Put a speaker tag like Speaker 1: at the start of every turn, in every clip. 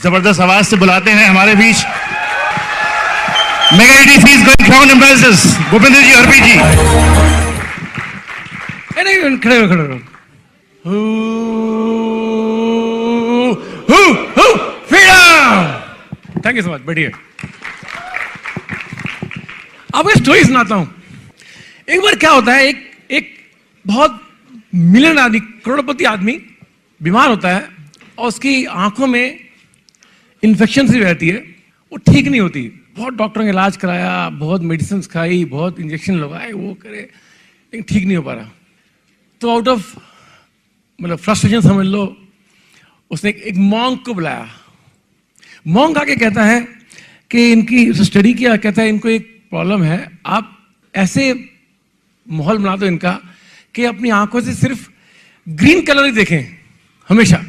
Speaker 1: जबरदस्त आवाज से बुलाते हैं हमारे बीच mega EDCs going crown ambassadors Bhupendra ji, Harpi ji.
Speaker 2: नहीं, खड़े रहो। Freedom. Thank you so much, बढ़िया। आपको स्टोरी सुनाता हूं। एक बार क्या होता है, एक बहुत मिलियन आदमी, करोड़पति आदमी बीमार होता है और उसकी आंखों में इन्फेक्शन सी रहती है, वो ठीक नहीं होती। बहुत डॉक्टरों का इलाज कराया, बहुत मेडिसिन खाई, बहुत इंजेक्शन लगाए, वो करे, लेकिन ठीक नहीं हो पा रहा। तो आउट ऑफ मतलब फ्रस्ट्रेशन समझ लो, उसने एक मॉन्क को बुलाया। मॉन्क आके कहता है कि इनकी स्टडी किया, कहता है इनको एक प्रॉब्लम है, आप ऐसे माहौल बना दो इनका कि अपनी आंखों से सिर्फ ग्रीन कलर ही देखें हमेशा।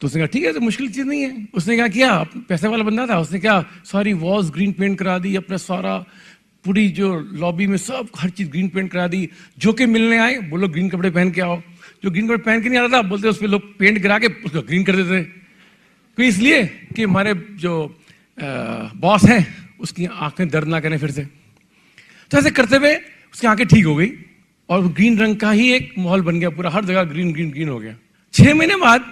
Speaker 2: तो उसने कहा ठीक है, तो मुश्किल चीज नहीं है। उसने क्या किया, पैसे वाला बंदा था, उसने क्या सारी वॉल्स ग्रीन पेंट करा दी, अपना सारा पूरी जो लॉबी में सब हर चीज ग्रीन पेंट करा दी। जो के मिलने आए बोलो ग्रीन कपड़े पहन के आओ, जो ग्रीन कपड़े पहन के नहीं आता था बोलते उस पर लोग पेंट गिरा के उसको ग्रीन कर देते। तो इसलिए कि हमारे जो बॉस हैं उसकी आंखें दर्द ना करें फिर से। तो ऐसे करते हुए उसकी आंखें ठीक हो गई और ग्रीन रंग का ही एक माहौल बन गया, पूरा हर जगह ग्रीन ग्रीन ग्रीन हो गया। 6 महीने बाद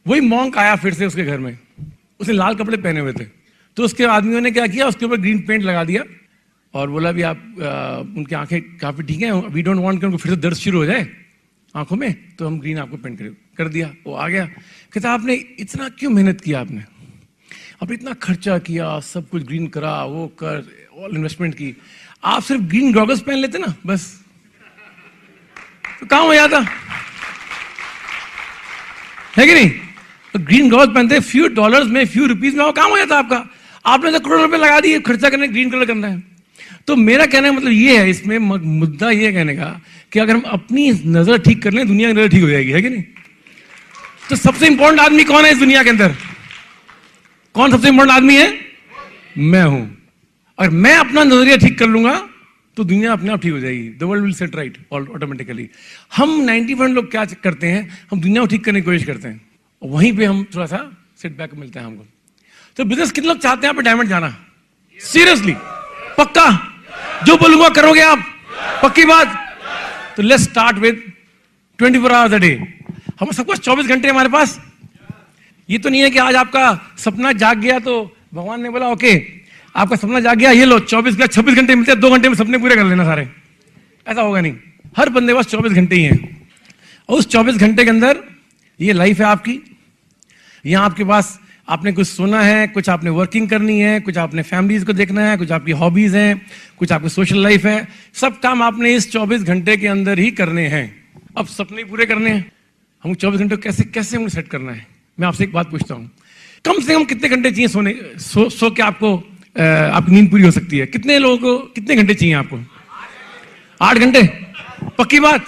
Speaker 2: वही मॉन्क आया फिर से उसके घर में, उसने लाल कपड़े पहने हुए थे। तो उसके आदमियों ने क्या किया, उसके ऊपर ग्रीन पेंट लगा दिया और बोला भी आप उनकी आंखें काफी ठीक हैं, वी डोंट वांट कि उनको फिर से दर्द शुरू हो जाए आंखों में, तो हम ग्रीन आपको पेंट कर दिया। वो आ गया, कहता आपने इतना क्यों मेहनत किया, आपने इतना खर्चा किया, सब कुछ ग्रीन करा, वो कर, ऑल इन्वेस्टमेंट की, आप सिर्फ ग्रीन गॉगल्स पहन लेते ना बस, तो काम हो जाता है कि नहीं। तो ग्रीन गॉगल्स पहनते फ्यू डॉलर्स में, फ्यू रुपीज में, वो काम हो जाता आपका। आपने तो करोड़ों रुपए लगा दिए खर्चा करने, ग्रीन कलर करना है। तो मेरा कहने का मतलब ये है, इसमें मुद्दा ये कहने का कि अगर हम अपनी नजर ठीक कर लें, दुनिया की नजर ठीक हो जाएगी, है कि नहीं। तो सबसे इंपॉर्टेंट आदमी कौन है इस दुनिया के अंदर, कौन सबसे इंपॉर्टेंट आदमी है, मैं हूं। अगर मैं अपना नजरिया ठीक कर लूंगा तो दुनिया अपने आप ठीक हो जाएगी, the world will set right automatically. हम 90% लोग क्या करते हैं, हम दुनिया को ठीक करने की कोशिश करते हैं, वहीं पे हम थोड़ा सा सेटबैक मिलता है हमको। तो बिजनेस कितने लोग चाहते हैं आप डायमंड जाना, सीरियसली, पक्का, जो बोलूंगा करोगे आप, पक्की बात। तो let's start with 24 hours a day. हम सब कुछ 24 घंटे हमारे पास। ये तो नहीं है कि आज आपका सपना जाग गया तो भगवान ने बोला ओके आपका सपना जाग गया, ये लो 26 घंटे मिलते हैं, 2 घंटे में सपने पूरे कर लेना सारे, ऐसा होगा नहीं। हर बंदे के पास 24 घंटे ही हैं और उस 24 घंटे के अंदर ये लाइफ है आपकी। यहां आपके पास आपने कुछ सुना है, कुछ आपने वर्किंग करनी है, कुछ आपने फैमिलीज को देखना है, कुछ आपकी हॉबीज हैं, कुछ आपकी सोशल लाइफ है। सब काम आपने इस 24 घंटे के अंदर ही करने हैं। अब सपने पूरे करने हैं, हम 24 घंटे कैसे हमें सेट करना है। मैं आपसे एक बात पूछता हूं, कम से कम कितने घंटे चाहिए सोने, सो के आपको आपकी नींद पूरी हो सकती है। कितने लोगों को कितने घंटे चाहिए आपको, 8 घंटे, पक्की बात।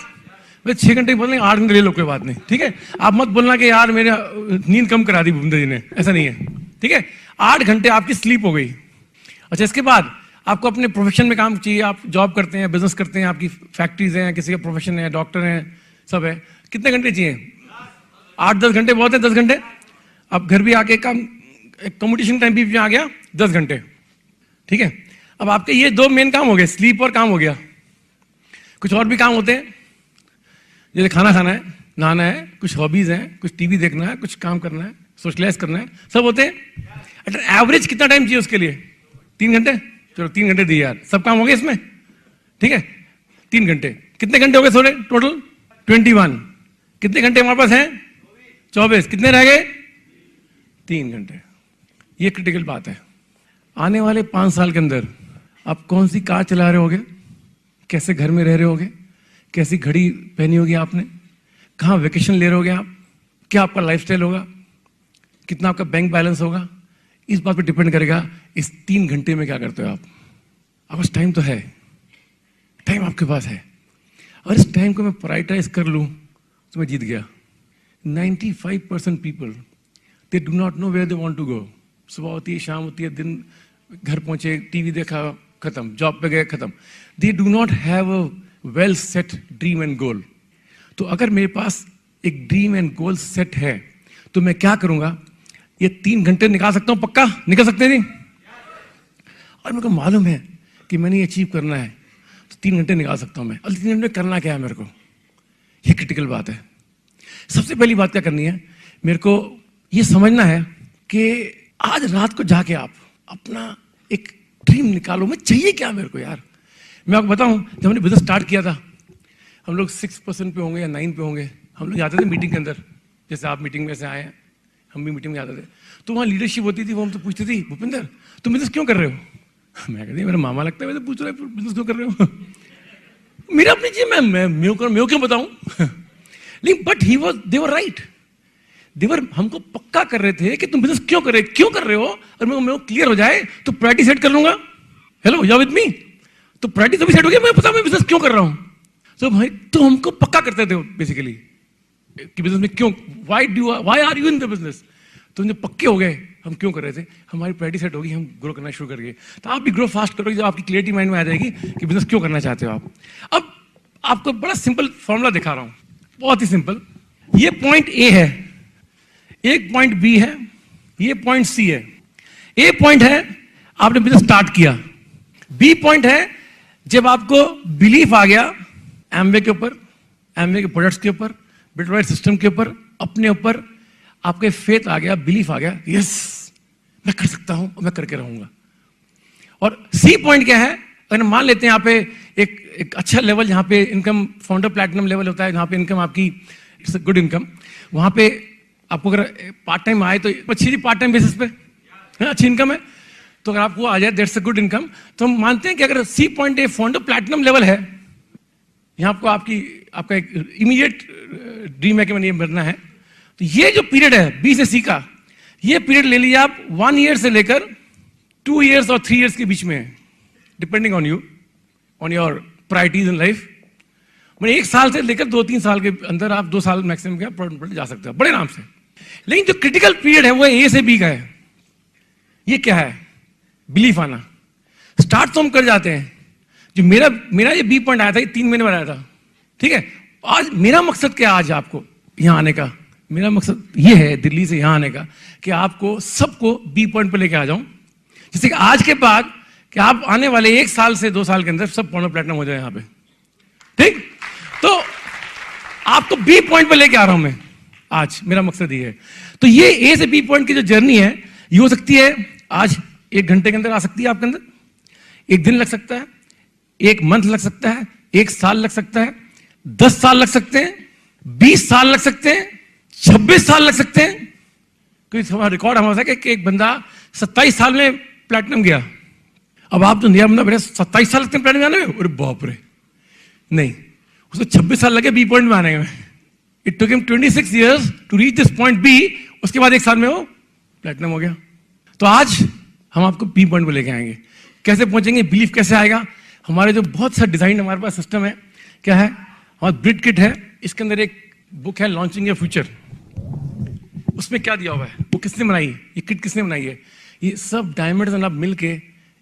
Speaker 2: 6 घंटे बोल रहे, 8 घंटे ले लो, कोई बात नहीं, ठीक है। आप मत बोलना कि यार मेरे नींद कम करा दी भूपेंद्र जी ने, ऐसा नहीं है, ठीक है। 8 घंटे आपकी स्लीप हो गई। अच्छा, इसके बाद आपको अपने प्रोफेशन में काम चाहिए, आप जॉब करते हैं, बिजनेस करते हैं, आपकी फैक्ट्रीज हैं, किसी का प्रोफेशन है, डॉक्टर हैं, सब है, कितने घंटे चाहिए, 8-10 घंटे बहुत है। 10 घंटे अब घर भी आके काम, कॉम्पिटिशन टाइम भी आ गया, 10 घंटे, ठीक है। अब आपके ये 2 मेन काम हो गए, स्लीप और काम हो गया। कुछ और भी काम होते हैं, जैसे खाना खाना है, नहाना है, कुछ हॉबीज हैं, कुछ टीवी देखना है, कुछ काम करना है, सोशलाइज करना है, सब होते हैं। एवरेज कितना टाइम चाहिए उसके लिए, 3 घंटे। चलो 3 घंटे दिए यार, सब काम हो गए इसमें, ठीक है। 3 घंटे, कितने घंटे हो गए सोरे टोटल, 21। कितने घंटे हमारे पास हैं, 24। कितने रह गए, 3 घंटे। ये क्रिटिकल बात है। आने वाले 5 साल के अंदर आप कौन सी कार चला रहे होगे, कैसे घर में रह रहे होगे, कैसी घड़ी पहनी होगी आपने, कहाँ वेकेशन ले रहे होगे आप, क्या आपका लाइफस्टाइल होगा, कितना आपका बैंक बैलेंस होगा, इस बात पर डिपेंड करेगा इस 3 घंटे में क्या करते हो आप। आपके पास टाइम तो है, टाइम आपके पास है, और इस टाइम को मैं प्रायोरिटाइज कर लूं तो मैं जीत गया। 95% people they do not know where they want to go. सुबह होती है, शाम होती है, दिन घर पहुंचे, टीवी देखा, खत्म, जॉब पे गए, खत्म। They do not have a well set dream and goal. तो अगर मेरे पास एक ड्रीम एंड गोल सेट है तो मैं क्या करूंगा, ये 3 घंटे निकाल सकता हूं, पक्का निकल सकते हैं नहीं? और मेरे को मालूम है कि मैंने ये अचीव करना है तो 3 घंटे निकाल सकता हूं मैं। और 3 घंटे में करना क्या है मेरे को, ये क्रिटिकल बात है। सबसे पहली बात क्या करनी है, मेरे को ये समझना है कि आज रात को जाके आप अपना एक ड्रीम निकालो, मैं चाहिए क्या मेरे को यार। मैं आपको बताऊं, जब हमने बिजनेस स्टार्ट किया था, हम लोग 6% पे होंगे या 9 पे होंगे। हम लोग जाते थे मीटिंग के अंदर, जैसे आप मीटिंग में से आए हैं, हम भी मीटिंग में जाते थे, तो वहाँ लीडरशिप होती थी, वो हमसे पूछती थी, भूपिंदर तुम बिजनेस क्यों कर रहे हो? मैं कहती मेरा मामा लगता है, वैसे पूछ रहे हो बिजनेस क्यों कर रहे हो? मेरा अपनी चीज, मैं क्यों बताऊं? लेकिन but he was, they were right, देवर हमको पक्का कर रहे थे कि तुम बिजनेस क्यों कर रहे हो, और मेरे को क्लियर हो जाए तो प्रायोरिटी सेट कर लूंगा। Hello, you are with me? तो प्रायोरिटी तभी सेट हो गई, मैं पता मैं बिजनेस क्यों कर रहा हूं। तो भाई तो हमको पक्का करते थे बेसिकली कि बिजनेस में क्यों, why are you in the business. तो जब पक्के हो गए हम क्यों कर रहे थे, हमारी प्रायोरिटी सेट होगी, हम ग्रो करना शुरू कर गए। तो आप भी ग्रो फास्ट करोगे जब आपकी क्लियरिटी माइंड में आ जाएगी कि बिजनेस क्यों करना चाहते हो आप। अब आपको बड़ा सिंपल फॉर्मूला दिखा रहा हूं, बहुत ही सिंपल। ये पॉइंट ए है, एक पॉइंट बी है, ये पॉइंट सी है। ए पॉइंट है आपने बिजनेस स्टार्ट किया, बी पॉइंट है जब आपको बिलीफ आ गया एमवे के ऊपर, एमवे के प्रोडक्ट्स के ऊपर, बिटवाइट सिस्टम के ऊपर, अपने ऊपर आपके फेथ आ गया, बिलीफ आ गया, यस मैं कर सकता हूं और मैं करके रहूंगा। और सी पॉइंट क्या है, अगर मान लेते हैं यहाँ पे एक अच्छा लेवल जहां पे इनकम फाउंडर प्लैटिनम लेवल होता है, जहां पे इनकम आपकी इट्स अ गुड इनकम, वहां पे आपको अगर पार्ट टाइम आए तो अच्छी पार्ट टाइम बेसिस पे अच्छी इनकम है, तो अगर आपको आ जाए दैट्स अ गुड इनकम। तो हम मानते हैं कि अगर see point A founder platinum level है, यहाँ आपको आपका एक इमीडिएट ड्रीम है कि मैंने ये बनना है, तो ये जो पीरियड है बी से सी का, ये पीरियड ले लीजिए आप 1 ईयर से लेकर 2 ईयर्स और 3 ईयर्स के बीच में है, depending on you, on your priorities in life. मैंने 1 साल से लेकर 2-3 साल के अंदर आप 2 साल मैक्सिमम का जा सकते हो बड़े आराम से। लेकिन जो क्रिटिकल पीरियड है वो ए से बी का है। ये क्या है, बिलीफ आना। स्टार्ट तो हम कर जाते हैं, जो मेरा ये बी पॉइंट आया था, ये 3 महीने में आया था, ठीक है। आज मेरा मकसद क्या, आज आपको यहां आने का मेरा मकसद ये है, दिल्ली से यहां आने का, कि आपको सबको बी पॉइंट पे लेके आ जाऊं, जैसे कि आज के बाद कि आप आने वाले 1 साल से 2 साल के अंदर सब फाउंडर प्लैटिनम हो जाए यहां पे, ठीक। तो आपको बी पॉइंट पे लेके आ रहा हूं मैं आज, मेरा मकसद ये है। तो ये ए से बी पॉइंट की जो जर्नी है, ये हो सकती है आज 1 घंटे के अंदर आ सकती है आपके अंदर, 1 दिन लग सकता है, 1 मंथ लग सकता है, 1 साल लग सकता है, 10 साल लग सकते हैं, 20 साल लग सकते हैं, 26 साल लग सकते हैं। कोई रिकॉर्ड हमारा है कि एक बंदा 27 साल में प्लैटिनम गया। अब आप जो नया बंदा बेटा 27 साल लगते हैं प्लैटिनम जाने में, अरे बाप रे, नहीं, उसको 26 साल लगे बी पॉइंट में आने में। It took him 26 years to reach this point B, उसके बाद 1 साल में वो प्लैटिनम हो गया। तो आज हम आपको बी पॉइंट पे लेके आएंगे। कैसे पहुंचेंगे, बिलीफ कैसे आएगा, हमारे जो बहुत सा डिजाइन हमारे पास सिस्टम है, क्या है, हमारा ब्रिड किट है, इसके अंदर एक बुक है लॉन्चिंग योर फ्यूचर। उसमें क्या दिया हुआ है, वो किसने बनाई है, ये किट किसने बनाई है, ये सब डायमंड्स एंड आप मिलके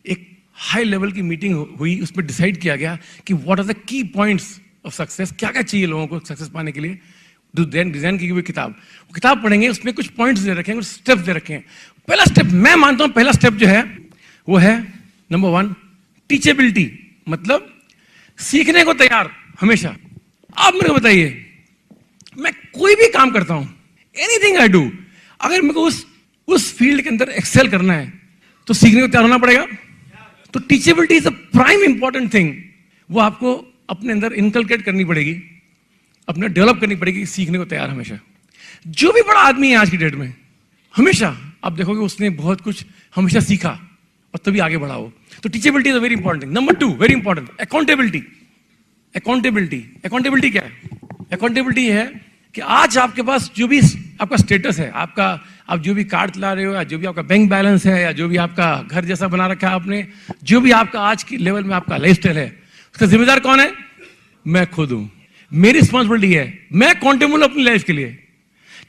Speaker 2: एक हाई लेवल की मीटिंग हुई, उसमें डिसाइड किया गया कि what are the key points of success, क्या क्या चाहिए लोगों को सक्सेस पाने के लिए। डिजाइन की हुई किताब, वो किताब पढ़ेंगे, उसमें कुछ पॉइंट्स दे रखे हैं, कुछ स्टेप्स दे रखे हैं। पहला स्टेप, मैं मानता हूं पहला स्टेप जो है वो है नंबर 1 टीचेबिलिटी, मतलब सीखने को तैयार हमेशा। आप मेरे को बताइए, मैं कोई भी काम करता हूं, एनीथिंग आई डू, अगर मेरे को उस फील्ड के अंदर एक्सेल करना है तो सीखने को तैयार होना पड़ेगा। तो teachability is a prime important thing, वो आपको अपने अंदर इनकलकेट करनी पड़ेगी, अपने डेवलप करनी पड़ेगी, सीखने को तैयार हमेशा। जो भी बड़ा आदमी है आज की डेट में, हमेशा आप देखोगे उसने बहुत कुछ हमेशा सीखा और तभी आगे बढ़ा हो। तो teachability is a very important thing. Number 2 very important, accountability. Accountability क्या है, अकाउंटेबिलिटी है कि आज आपके पास जो भी आपका स्टेटस है, आप जो भी कार्ड चला रहे हो, या जो भी आपका बैंक बैलेंस है, या जो भी आपका घर जैसा बना रखा है आपने, जो भी आपका आज की लेवल में आपका लाइफस्टाइल है, उसका जिम्मेदार कौन है, मैं खुद हूं। मेरी रिस्पॉन्सिबिलिटी है, मैं अकाउंटेबल अपनी लाइफ के लिए।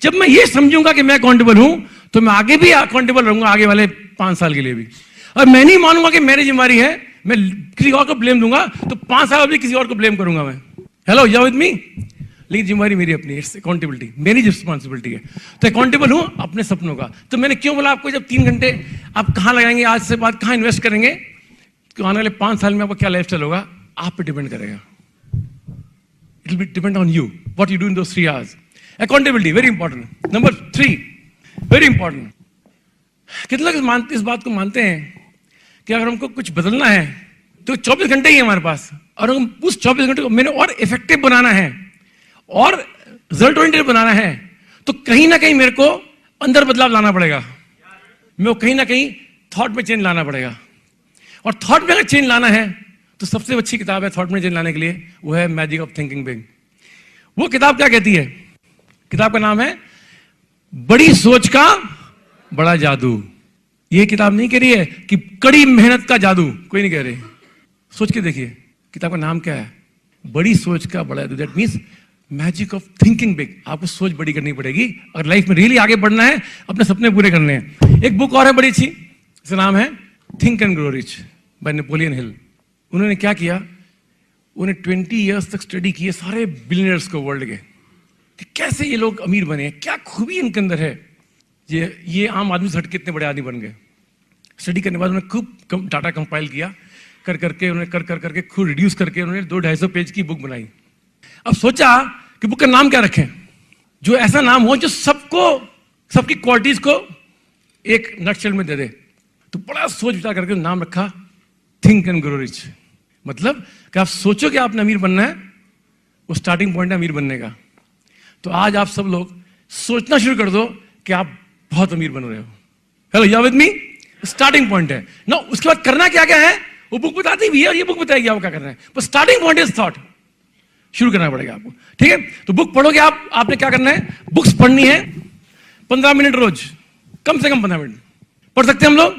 Speaker 2: जब मैं ये समझूंगा कि मैं अकाउंटेबल हूं, तो मैं आगे भी अकाउंटेबल रहूंगा, आगे वाले 5 साल के लिए भी। और मैं नहीं मानूंगा कि मेरी जिम्मेदारी है, मैं किसी और को ब्लेम दूंगा, तो 5 साल भी किसी और को ब्लेम करूंगा मैं। Hello, you are with me? लेकिन जिम्मेवारी मेरी अपनी है, इट्स अकाउंटेबिलिटी, मेरी रिस्पॉन्सिबिलिटी है। तो अकाउंटेबल हूं अपने सपनों का। तो मैंने क्यों बोला आपको, जब 3 घंटे आप कहाँ लगाएंगे, आज से बाद कहाँ इन्वेस्ट करेंगे, तो आने वाले 5 साल में आपका क्या लाइफ स्टाइल होगा, आप पे डिपेंड करेगा। It will be depend on you, what you do in those 3 hours। Accountability very important. Number 3 very important, कितने लोग मानते इस बात को मानते हैं कि अगर हमको कुछ बदलना है तो 24 घंटे ही है हमारे पास, और हम उस 24 घंटे को मैंने और इफेक्टिव बनाना है और रिजल्ट ओरिएंटेड बनाना है, तो कहीं ना कहीं मेरे को अंदर बदलाव लाना पड़ेगा। मेरे को कहीं ना कहीं थॉट में चेंज लाना पड़ेगा, और थॉट में अगर चेंज लाना है तो सबसे अच्छी किताब है थॉट में चेंज लाने के लिए, वो है मैजिक ऑफ थिंकिंग बिग। वो किताब क्या कहती है, किताब का नाम है बड़ी सोच का बड़ा जादू। ये किताब नहीं कह रही है कि कड़ी मेहनत का जादू, कोई नहीं कह रही। सोच के देखिए किताब का नाम क्या है, बड़ी सोच का बड़ा जादू। That means magic of thinking big. आपको सोच बड़ी करनी पड़ेगी अगर लाइफ में रियली आगे बढ़ना है, अपने सपने पूरे करने हैं। एक बुक और है बड़ी अच्छी, इसका नाम है think and grow rich by Napoleon Hill. उन्होंने क्या किया, उन्हें 20 years तक स्टडी किए सारे बिलियनर्स को वर्ल्ड के, कि कैसे ये लोग अमीर बने, क्या खूबी इनके अंदर है, ये आम आदमी से हट के इतने बड़े आदमी बन गए। स्टडी करने के बाद उन्होंने खूब डाटा कंपाइल किया, कर करके खूब रिड्यूस करके उन्होंने 200-250 पेज की बुक बनाई। अब सोचा कि बुक का नाम क्या रखें, जो ऐसा नाम हो जो सबको, सबकी क्वालिटीज को एक नटशेल में दे दे। तो बड़ा सोच विचार करके नाम रखा थिंक एंड ग्रो रिच। मतलब कि आप सोचो कि आपने अमीर बनना है, वो स्टार्टिंग पॉइंट है अमीर बनने का। तो आज आप सब लोग सोचना शुरू कर दो कि आप बहुत अमीर बन रहे हो। Hello, you are with me? Starting point है ना। उसके बाद करना क्या क्या है वो बुक बताती भी है, और ये बुक बताएगी आपको क्या करना है, पर स्टार्टिंग पॉइंट इज थॉट। शुरू करना पड़ेगा आपको, ठीक है? तो बुक पढ़ोगे आप, आपने क्या करना है, बुक्स पढ़नी है 15 मिनट रोज, कम से कम 15 मिनट पढ़ सकते हैं हम लोग।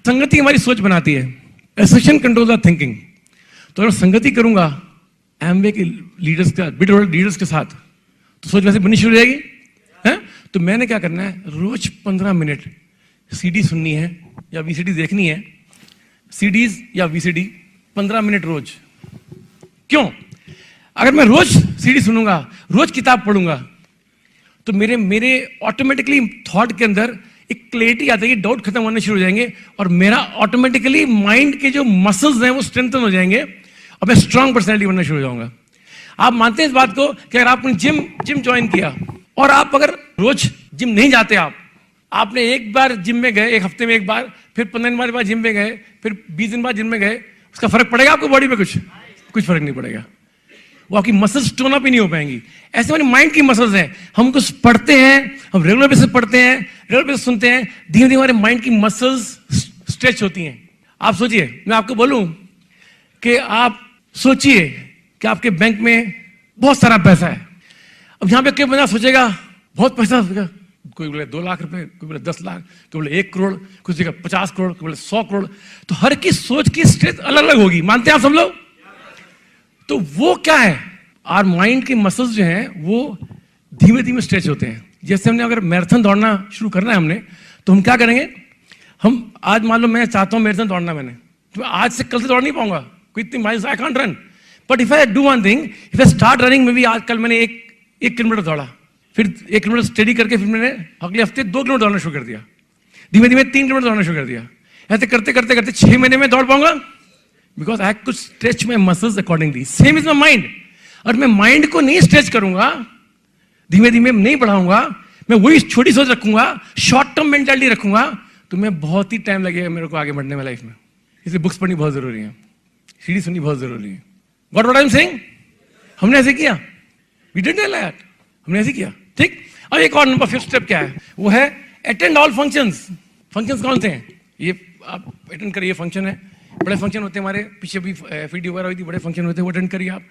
Speaker 2: संगति हमारी सोच बनाती है, एसोसिएशन कंट्रोल द थिंकिंग। तो अगर संगति करूंगा एमवे के लीडर्स का, बिड लीडर्स के साथ, तो सोच वैसे बननी शुरू हो जाएगी है? तो मैंने क्या करना है, रोज 15 मिनट सीडी सुननी है या वीसीडी देखनी है, सीडीज या वीसीडी 15 मिनट रोज। क्यों? अगर मैं रोज सीडी सुनूंगा, रोज किताब पढ़ूंगा, तो मेरे ऑटोमेटिकली थॉट के अंदर एक क्लैरिटी आ जाएगी, डाउट खत्म होने शुरू हो जाएंगे, और मेरा ऑटोमेटिकली माइंड के जो मसल्स हैं वो स्ट्रेंथन हो जाएंगे, और मैं स्ट्रांग पर्सनैलिटी बनना शुरू हो जाऊंगा। आप मानते हैं इस बात को कि अगर आपने जिम ज्वाइन किया और आप अगर रोज जिम नहीं जाते, आपने एक बार जिम में गए, एक हफ्ते में एक बार, फिर 15 दिन बाद जिम में गए, फिर 20 दिन बाद जिम में गए, उसका फर्क पड़ेगा आपको बॉडी पे? कुछ फर्क नहीं पड़ेगा। वो आपकी मसल्स टोन अप ही नहीं हो पाएंगी। ऐसे हमारी माइंड की मसल्स हैं, हम कुछ पढ़ते हैं, हम रेगुलर बेसिस पढ़ते हैं, रेगुलर बेसिस सुनते हैं, धीरे धीरे हमारे माइंड की मसल्स स्ट्रेच होती हैं। आप सोचिए, मैं आपको बोलूं कि आप सोचिए कि आपके बैंक में बहुत सारा पैसा है। अब यहां पे कोई बंदा सोचेगा बहुत पैसा होगा, कोई बोले 2 लाख रुपए, कोई बोले 10 लाख, कोई बोले 1 करोड़, कुछ जगह 50 करोड़, कोई बोले 100 करोड़। तो हर की सोच की स्ट्रेच अलग अलग होगी, मानते हैं आप सब लोग? तो वो क्या है, आर माइंड की मसल्स जो हैं वो धीमे धीमे स्ट्रेच होते हैं। जैसे हमने अगर मैराथन दौड़ना शुरू करना है हमने, तो हम क्या करेंगे, हम आज मान लो मैं चाहता हूं मैराथन दौड़ना, मैंने तो आज से कल से दौड़ नहीं पाऊंगा, कोई इतनी miles I can't run, but if I do one thing, if I start running, may be आज कल मैंने एक किलोमीटर दौड़ा, फिर 1 किलोमीटर स्टडी करके फिर मैंने अगले हफ्ते 2 किलोमीटर दौड़ना शुरू कर दिया, धीमे धीमे 3 किलोमीटर दौड़ना शुरू कर दिया। ऐसे करते करते करते 6 महीने में दौड़ पाऊंगा, because I could stretch my muscles accordingly. Same is my mind. और मैं माइंड को नहीं स्ट्रेच करूंगा, धीमे धीमे नहीं बढ़ाऊंगा, मैं वही छोटी सोच रखूंगा, शॉर्ट टर्म मेंटालिटी रखूंगा, तो मैं बहुत ही टाइम लगेगा मेरे को आगे बढ़ने में लाइफ में। इसलिए बुक्स पढ़नी बहुत जरूरी है, सीडी सुननी बहुत जरूरी है। What what I am saying? हमने ऐसे किया, वी डिड दैट, हमने ऐसे किया, ठीक। अब एक और नंबर 5th स्टेप क्या है, वो है अटेंड ऑल फंक्शंस। फंक्शंस कौन से हैं? ये आप अटेंड करिए, फंक्शन है, बड़े फंक्शन होते हैं हमारे, पीछे भी वीडियो वगैरह हुई थी, बड़े फंक्शन होते हैं, वो अटेंड करिए आप।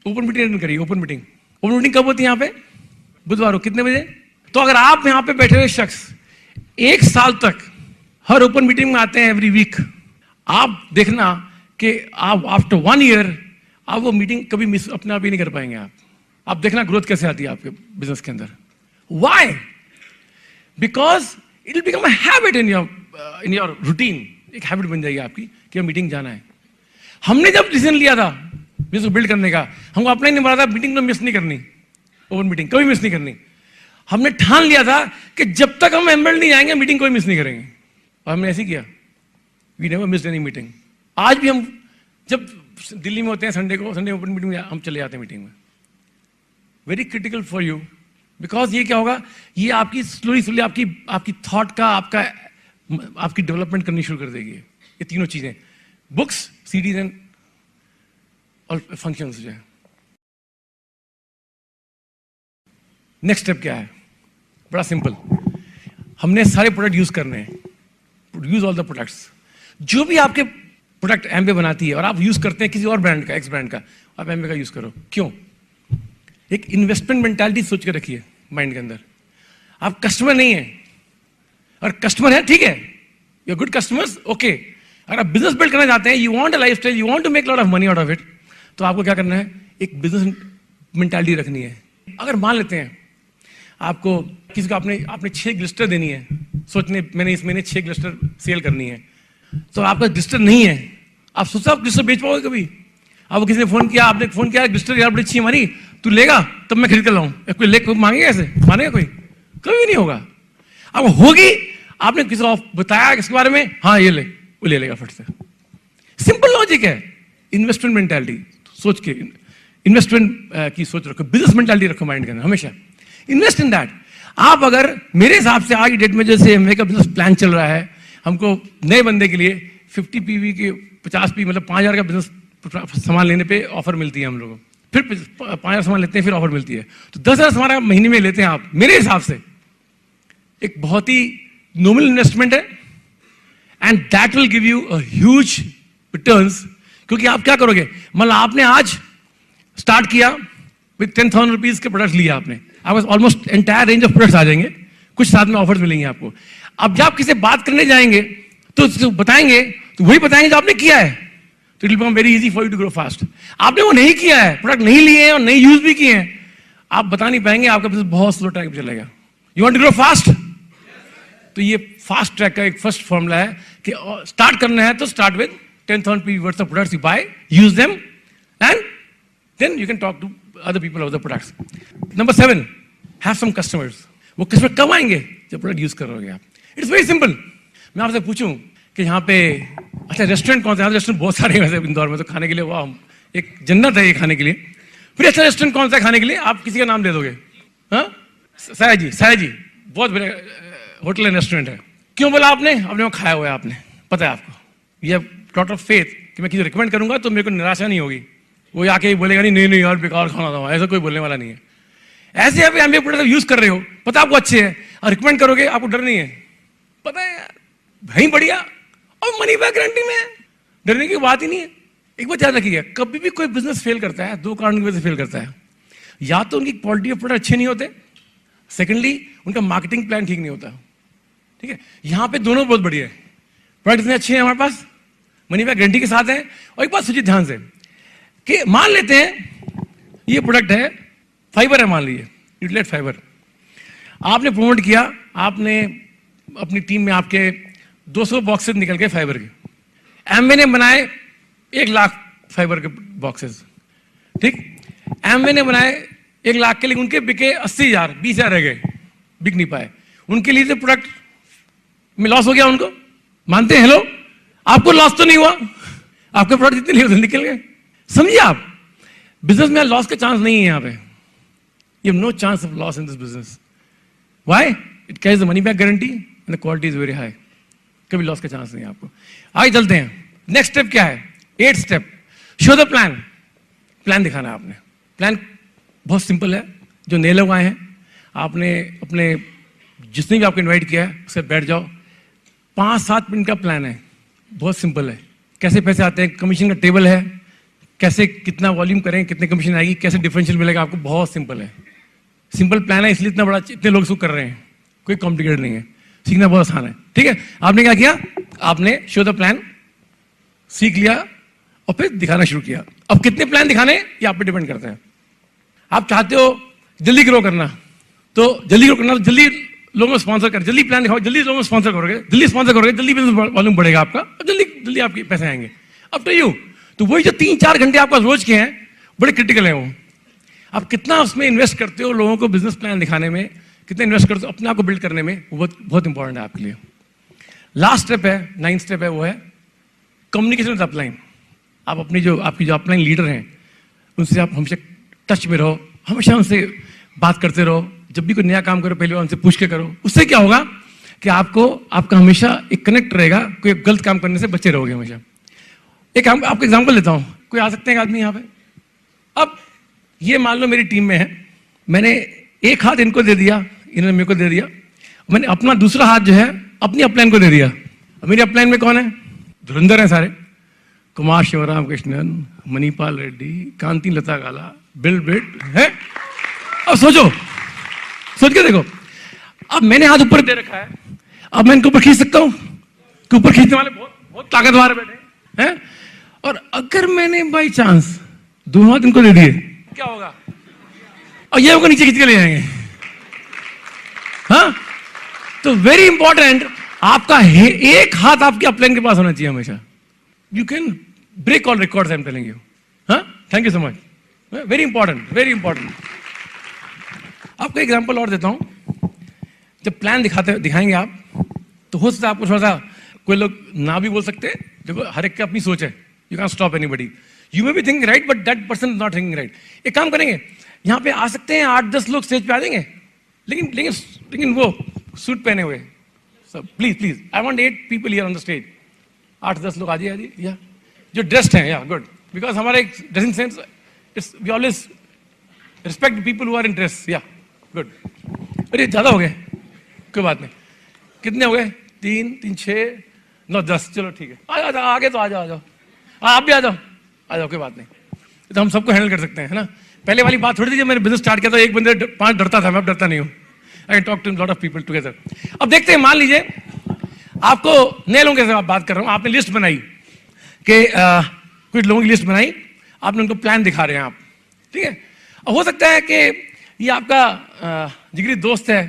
Speaker 2: ओपन मीटिंग अटेंड करिए, ओपन मीटिंग। ओपन मीटिंग कब होती है यहाँ पे? बुधवार को, कितने बजे? तो अगर आप यहाँ पे बैठे हुए शख्स 1 साल तक हर ओपन मीटिंग में आते हैं एवरी वीक, आप देखना कि आप आफ्टर 1 ईयर आप वो मीटिंग कभी मिस अपने आप ही नहीं कर पाएंगे। आप देखना ग्रोथ कैसे आती है आपके बिजनेस के अंदर। Why? Because it will become a habit in your routine. एक हैबिट बन जाएगी आपकी कि मीटिंग जाना है। हमने जब डिसीजन लिया था बिजनेस को बिल्ड करने का। हमको अपना ही नहीं पता था मीटिंग तो मिस नहीं करनी, ओपन मीटिंग कभी मिस नहीं करनी। हमने ठान लिया था कि जब तक हम एमबेड नहीं जाएंगे मीटिंग कोई मिस नहीं करेंगे, और हमने ऐसे किया। We never missed any meeting. आज भी हम जब दिल्ली में होते हैं संडे ओपन मीटिंग में हम चले जाते हैं मीटिंग में। Very critical for you, because ये क्या होगा, ये आपकी स्लोली आपकी थॉट का आपकी डेवलपमेंट करनी शुरू कर देगी। ये तीनों चीजें, बुक्स, सीडीज एंड और फंक्शंस जो है। नेक्स्ट स्टेप क्या है? बड़ा सिंपल, हमने सारे प्रोडक्ट यूज करने हैं। Use all the products. जो भी आपके प्रोडक्ट एमवे बनाती है और आप यूज करते हैं किसी और ब्रांड का, एक्स ब्रांड का, आप एमवे का यूज करो। क्यों? एक इन्वेस्टमेंट मेंटालिटी सोच के रखिए माइंड के अंदर। आप कस्टमर नहीं है, और कस्टमर है ठीक है, यू गुड कस्टमर्स, ओके। अगर आप बिजनेस बिल्ड करना चाहते हैं, you want a lifestyle, you want to make lot of money out of it, तो आपको क्या करना है? एक बिजनेस मेंटालिटी रखनी है। अगर मान लेते हैं आपको किसी को आपने 6 ग्लिस्टर देनी है, सोचने मैंने इस महीने 6 ग्लिस्टर सेल करनी है, तो आपका ग्लिस्टर नहीं है, आप सोचो आप ग्लिस्टर बेच पाओगे कभी? आपको किसी ने फोन किया, आपने फोन किया ग्लिस्टर यार बड़ी अच्छी हमारी, तू लेगा तब मैं खरीद कर लाऊं, कोई ले मांगेगा ऐसे? मानेगा कोई? कभी नहीं होगा। अब होगी, आपने किसी को बताया इसके बारे में, हाँ ये ले, वो ले लेगा फट से। सिंपल लॉजिक है। इन्वेस्टमेंट मेंटालिटी सोच के, इन्वेस्टमेंट की सोच रखो, बिजनेस मेंटालिटी रखो माइंड के अंदर हमेशा। Invest in that. आप अगर मेरे हिसाब से आज की डेट में जैसे एमवे का बिजनेस प्लान चल रहा है, हमको नए बंदे के लिए 50 पीवी के 50 पी मतलब 5,000 का बिजनेस सामान लेने पे ऑफर मिलती है हम लोगों को। फिर 5,000 सामान लेते हैं फिर ऑफर मिलती है, तो 10,000 सामान महीने में लेते हैं आप। मेरे हिसाब से एक बहुत ही नॉमिनल इन्वेस्टमेंट है, and that will give you a huge returns. क्योंकि आप क्या करोगे, मतलब आपने आज स्टार्ट किया विद 10,000 रुपीज के प्रोडक्ट्स लिए आपने, आपको almost entire range of products आ जाएंगे, कुछ साथ में ऑफर्स मिलेंगे आपको। अब जब आप किसी से बात करने जाएंगे तो बताएंगे, तो वही बताएंगे जो आपने किया है, तो it will become very easy for you to grow fast. आपने वो नहीं किया है, प्रोडक्ट नहीं लिए हैं और नहीं यूज भी किए हैं, आप बता नहीं पाएंगे, आपका बिजनेस बहुत स्लो ट्रैक पे चलेगा। You want to grow fast, तो ये फास्ट ट्रैक का एक फर्स्ट फॉर्मूला है कि स्टार्ट करना है तो start with 10,000 PV worth of products, you buy, use them, and then you can talk to other people of the products. Number 7, have some customers. वो कस्टमर कब आएंगे? जब प्रोडक्ट यूज करोगे आप। It's very simple. मैं आपसे पूछूं कि यहाँ पे अच्छा रेस्टोरेंट कौन सा है? रेस्टोरेंट बहुत सारे हैं वैसे इंदौर में, तो खाने के लिए वाह एक जन्नत है ये खाने के लिए। फिर अच्छा रेस्टोरेंट कौन सा है खाने के लिए? आप किसी का नाम दे दोगे? हाँ, साया जी बहुत बड़े होटल एंड रेस्टोरेंट है। क्यों बोला आपने? आपने वो खाया हुआ है, आपने पता है आपको। ये लॉट ऑफ फेथ कि मैं किसी रिकमेंड करूंगा तो मेरे को निराशा नहीं होगी, वो आके बोलेगा नहीं यार बेकार खाना था, ऐसा कोई बोलने वाला नहीं है। ऐसे आप एमबीए प्रोडक्ट यूज कर रहे हो, पता आपको अच्छे हैं, और रिकमेंड करोगे, आपको डर नहीं है, पता है यार भाई बढ़िया, और मनी बैक गारंटी में है, डरने की बात ही नहीं है। एक बात याद रखिएगा, कभी भी कोई बिजनेस फेल करता है 2 कारण की वजह से फेल करता है। या तो उनकी क्वालिटी ऑफ प्रोडक्ट अच्छे नहीं होते, सेकेंडली उनका मार्केटिंग प्लान ठीक नहीं होता। ठीक है, यहां पे दोनों बहुत बढ़िया है, प्रोडक्ट इतने अच्छे हैं हमारे पास, मनी बैक गारंटी के साथ है। और एक बात सोचिए ध्यान से कि मान लेते हैं ये प्रोडक्ट है, फाइबर है, मान लीजिए न्यूट्रीलाइट फाइबर, आपने प्रमोट किया, आपने अपनी टीम में आपके 200 बॉक्सेस निकल गए फाइबर के, एमवे ने बनाए 1 लाख फाइबर के बॉक्सेस, ठीक, एमवे ने बनाए 1 लाख के, लेकिन उनके बिके 80,000, 20,000 रह गए, बिक नहीं पाए। उनके लिए तो प्रोडक्ट में लॉस हो गया, उनको मानते हैं? हेलो, आपको लॉस तो नहीं हुआ, आपके प्रोडक्ट जितने लिए निकल गए। समझिए आप, बिजनेस में लॉस का चांस नहीं है यहाँ पे, you have no chance of loss in this business. Why? It carries the money back guarantee and the quality is very high, कभी लॉस का चांस नहीं है आपको। आगे चलते हैं, नेक्स्ट स्टेप क्या है? 8th step, show the plan. Plan दिखाना है आपने। प्लान बहुत सिंपल है, जो नए लोग आए हैं, आपने अपने जिसने भी आपको इन्वाइट किया है उससे बैठ जाओ, 5-7 मिनट का प्लान है, बहुत सिंपल है। कैसे पैसे आते हैं, कमीशन का टेबल है, कैसे कितना वॉल्यूम करें, कितने कमीशन आएगी, कैसे डिफरेंशियल मिलेगा आपको, बहुत सिंपल है। सिंपल प्लान है, इसलिए इतने लोग इसको कर रहे हैं, कोई कॉम्प्लिकेटेड नहीं है, सीखना बहुत आसान है। ठीक है, आपने क्या किया? आपने शो द प्लान सीख लिया और फिर दिखाना शुरू किया। अब कितने प्लान दिखाने ये आप पे डिपेंड करता है। आप चाहते हो जल्दी ग्रो करना, तो जल्दी ग्रो करना, तो जल्दी लोगों को स्पॉन्सर कर, जल्दी प्लान दिखाओ, जल्दी लोगों को स्पॉन्सर करोगे, जल्दी बिजनेस वॉल्यूम बढ़ेगा आपका, जल्दी आपके पैसे आएंगे। अब टू यू। तो वही जो 3-4 घंटे आपका रोज के हैं, बड़े क्रिटिकल है वो। आप कितना उसमें इन्वेस्ट करते हो लोगों को बिजनेस प्लान दिखाने में, कितना इन्वेस्ट करते हो अपने आप को बिल्ड करने में, वो बहुत इंपॉर्टेंट है आपके लिए। लास्ट स्टेप है, 9th स्टेप है, वो है कम्युनिकेशन विद अपलाइन। आप अपनी जो आपकी जो अपलाइन लीडर हैं उनसे आप हमेशा टच में रहो, हमेशा उनसे बात करते रहो। जब भी कोई नया काम करो पहले उनसे पूछ के करो। उससे क्या होगा कि आपका हमेशा एक कनेक्ट रहेगा, कोई गलत काम करने से बचे रहोगे हमेशा। एक आपको एग्जांपल लेता हूं, कोई आ सकते हैं आदमी यहाँ पे। अब ये मान लो मेरी टीम में है, मैंने एक हाथ इनको दे दिया, इन्होंने मेरे को दे दिया, मैंने अपना दूसरा हाथ जो है अपनी अपलाइन को दे दिया। अब मेरी अपलाइन में कौन है? धुरंधर है सारे, कुमार शिवराम कृष्णन, मणिपाल रेड्डी, कांति लता गाला, बिल बिट है। अब सोच के देखो, अब मैंने हाथ ऊपर दे रखा है, अब मैं इनको ऊपर खींच सकता हूं कि ऊपर खींचने वाले बहुत ताकतवर बैठे हैं। और अगर मैंने बाई चांस दोनों हाथ इनको दे दिए क्या होगा? और ये होगा नीचे खींच के ले जाएंगे। हाँ, तो वेरी इंपॉर्टेंट, आपका एक हाथ आपके अपलाइन के पास होना चाहिए हमेशा। You can break all records, I am telling you. हाँ, thank you so much, very important, very important. आपको एग्जांपल और देता हूं। जब प्लान दिखाएंगे आप, तो हो सकता है आपको थोड़ा सा कोई लोग ना भी बोल सकते हैं। देखो, हर एक की अपनी सोच है, you can stop anybody. You may be thinking right but that person is not thinking right. एक काम करेंगे, यहाँ पे आ सकते हैं 8-10 लोग स्टेज पे आ जाएंगे, लेकिन वो सूट पहने हुए सब। Please I want 8 people here on the stage. 8-10 लोग आ जाइए या जो ड्रेस्ड हैं, या गुड, बिकॉज हमारा एक dressing sense it's we always respect people who are in dress, या गुड। अरे ज्यादा हो गए, कोई बात नहीं। कितने हो गए? 3, 6, 9, 10, चलो ठीक है। आ जाओ आगे, तो आ जाओ आप भी आ जाओ, कोई बात नहीं। तो हम सबको हैंडल कर सकते हैं, है ना। पहले वाली बात थोड़ी थी, जब मैंने बिजनेस स्टार्ट किया तो एक बंदे 5 डरता था, मैं अब डरता नहीं हूँ। I talk to lot of people together. अब देखते हैं, मान लीजिए आपको नए लोगों के साथ बात कर रहा हूँ, आपने लिस्ट बनाई कि कुछ लोगों की लिस्ट बनाई, आपने उनको प्लान दिखा रहे हैं आप, ठीक है। अब हो सकता है कि ये आपका जिगरी दोस्त है,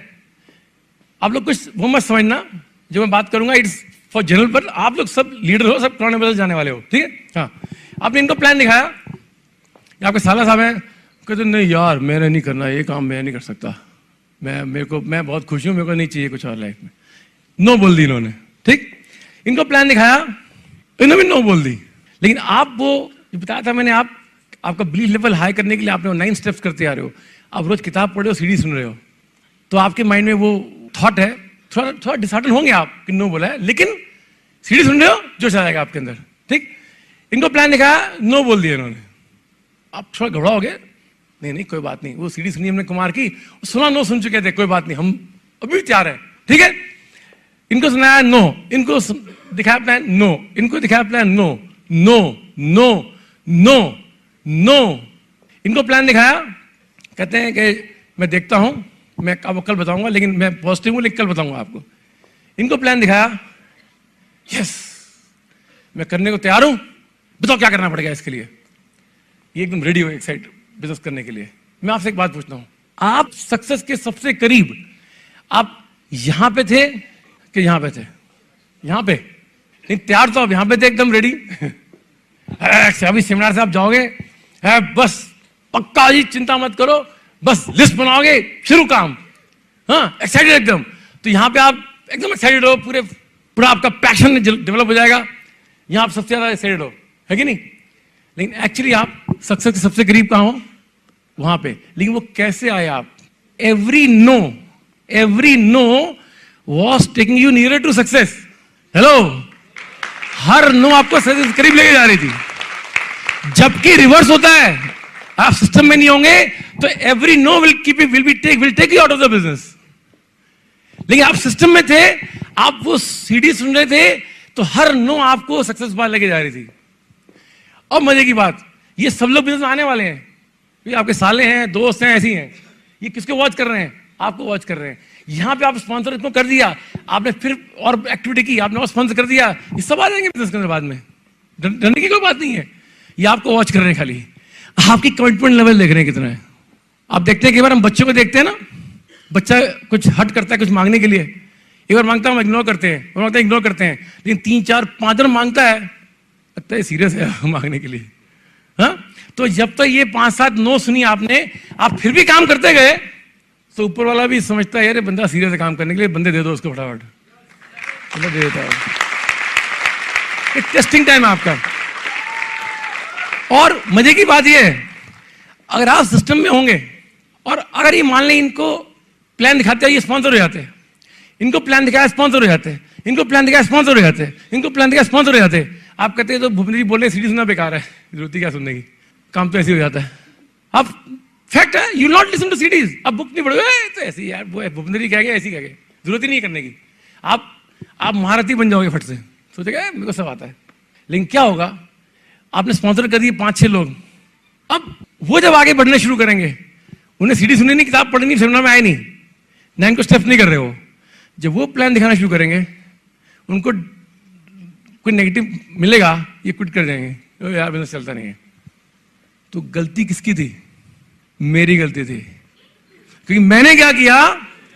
Speaker 2: आप लोग कुछ वो मत समझना जो मैं बात करूंगा, इट्स फॉर जनरल, पर आप लोग सब लीडर हो, सब पुराने बदल जाने वाले हो, ठीक है। हाँ, आपने इनको प्लान दिखाया, आपके साला साहब हैं, कहते नहीं यार मैंने नहीं करना ये काम, मैं नहीं कर सकता, मैं बहुत खुश हूं, मेरे को नहीं चाहिए कुछ और लाइफ में। नो बोल दी इन्होंने, ठीक। इनको प्लान दिखाया, इन्होंने भी नो बोल दी। लेकिन आप वो बताया था मैंने, आपका बिलीफ लेवल हाई करने के लिए आपने 9 स्टेप्स करते आ रहे हो। आप रोज किताब पढ़ रहे हो, सीडी सुन रहे हो, तो आपके माइंड में वो थॉट है, थोड़ा डिसहार्टन होंगे आप कि नो बोला है, लेकिन सीडी सुन रहे हो, जो जाएगा आपके अंदर, ठीक। इनको प्लान दिखाया, नो बोल दिया इन्होंने। आप थोड़ा घबराओगे, नहीं कोई बात नहीं, वो सीडी सुनी हमने कुमार की, सुना नो सुन चुके थे, कोई बात नहीं, हम अभी तैयार है, ठीक है। इनको सुनाया नो, इनको दिखाया प्लान नो, इनको दिखाया plan no no no no no. इनको प्लान दिखाया, कहते हैं कि मैं देखता हूं, मैं आपको कल बताऊंगा, लेकिन मैं पॉजिटिव हूं, लेकिन कल बताऊंगा आपको। इनको प्लान दिखाया, यस मैं करने को तैयार हूं, बताओ क्या करना पड़ेगा इसके लिए। ये एकदम रेडी हो एक्साइट बिजनेस करने के लिए। मैं आपसे एक बात पूछता हूं, आप सक्सेस के सबसे करीब आप यहां पे थे कि यहां पे थे? यहां पे नहीं, तैयार तो आप यहां पे थे एकदम रेडी। अभी सेमिनार से आप जाओगे, बस पक्का जी, चिंता मत करो, बस लिस्ट बनाओगे, शुरू काम। हाँ, एक्साइटेड एकदम। तो यहां पे आप एकदम एक्साइटेड हो, पूरा आपका पैशन डेवलप हो जाएगा, यहां आप सबसे ज्यादा एक्साइटेड हो, है कि नहीं। लेकिन एक्चुअली आप सक्सेस के सबसे करीब कहां हो? वहां पे। लेकिन वो कैसे आए आप? Every no was taking you nearer to success. Hello, हर नो आपको सक्सेस करीब लेके जा रही थी, जबकि रिवर्स होता है, आप सिस्टम में नहीं होंगे तो every no will take you out of the business. लेकिन आप सिस्टम में थे, आप वो सीडी सुन रहे थे, तो हर नो आपको सक्सेस बाहर लेके जा रही थी। अब मजे की बात, ये सब लोग बिजनेस में आने वाले हैं, ये आपके साले हैं, दोस्त हैं, ऐसी हैं। ये किसको वॉच कर रहे हैं? आपको वॉच कर रहे हैं। यहां पे आप स्पॉन्सर इतना कर दिया, आपने फिर और एक्टिविटी की, आपने और स्पॉन्सर कर दिया, ये सब आ जाएंगे बिजनेस के अंदर बाद में, डरने की कोई बात नहीं है। ये आपको वॉच कर रहे हैं, खाली आपकी कमिटमेंट लेवल देख रहे हैं कितना है। आप देखते हैं कि बार हम बच्चों को देखते हैं ना, बच्चा कुछ हट करता है कुछ मांगने के लिए, एक बार मांगता है हम इग्नोर करते हैं, इग्नोर करते हैं, लेकिन 3, 4, 5 बार मांगता है, लगता है सीरियस है मांगने के लिए। हाँ, तो जब तक ये 5-7 नो सुनी आपने, आप फिर भी काम करते गए, तो ऊपर वाला भी समझता है अरे बंदा सीरियस है काम करने के लिए, बंदे दे दो उसको फटाफट, बंदा दे देता है। एक टेस्टिंग टाइम है आपका। और मजे की बात यह है, अगर आप सिस्टम में होंगे और अगर ये मान लें इनको प्लान दिखाते हैं, ये स्पॉन्सर हो जाते हैं, इनको प्लान दिखाया स्पॉन्सर हो जाते हैं, इनको प्लान दिखाया स्पॉन्सर हो जाते हैं, इनको प्लान दिखाया स्पॉन्सर हो जाते हैं। आप कहते हैं तो भूपेंद्र जी बोल रहे सीडी सुनना बेकार है, जरूरत ही क्या सुनने की, काम तो ऐसे हो जाता है। अब फैक्ट है, you not listen to CDs. अब बुक नहीं पढ़ोगे तो ऐसी यार वो भूपेंद्र जी कह गए ऐसी कह गए, जरूरत ही नहीं करने की। आप महारथी बन जाओगे फट से, सोचेगा मेरे को सब आता है। लेकिन क्या होगा, आपने स्पॉन्सर कर दिए 5-6 लोग, अब वो जब आगे बढ़ने शुरू करेंगे, उन्हें सीडी सुनने नहीं, किताब पढ़नी, सेमिनार में आए नहीं, 9 को स्टेप्स नहीं कर रहे हो, जब वो प्लान दिखाना शुरू करेंगे, उनको कोई नेगेटिव मिलेगा, ये क्विट कर जाएंगे, ओ यार बिजनेस चलता नहीं है। तो गलती किसकी थी? मेरी गलती थी। क्योंकि मैंने क्या किया,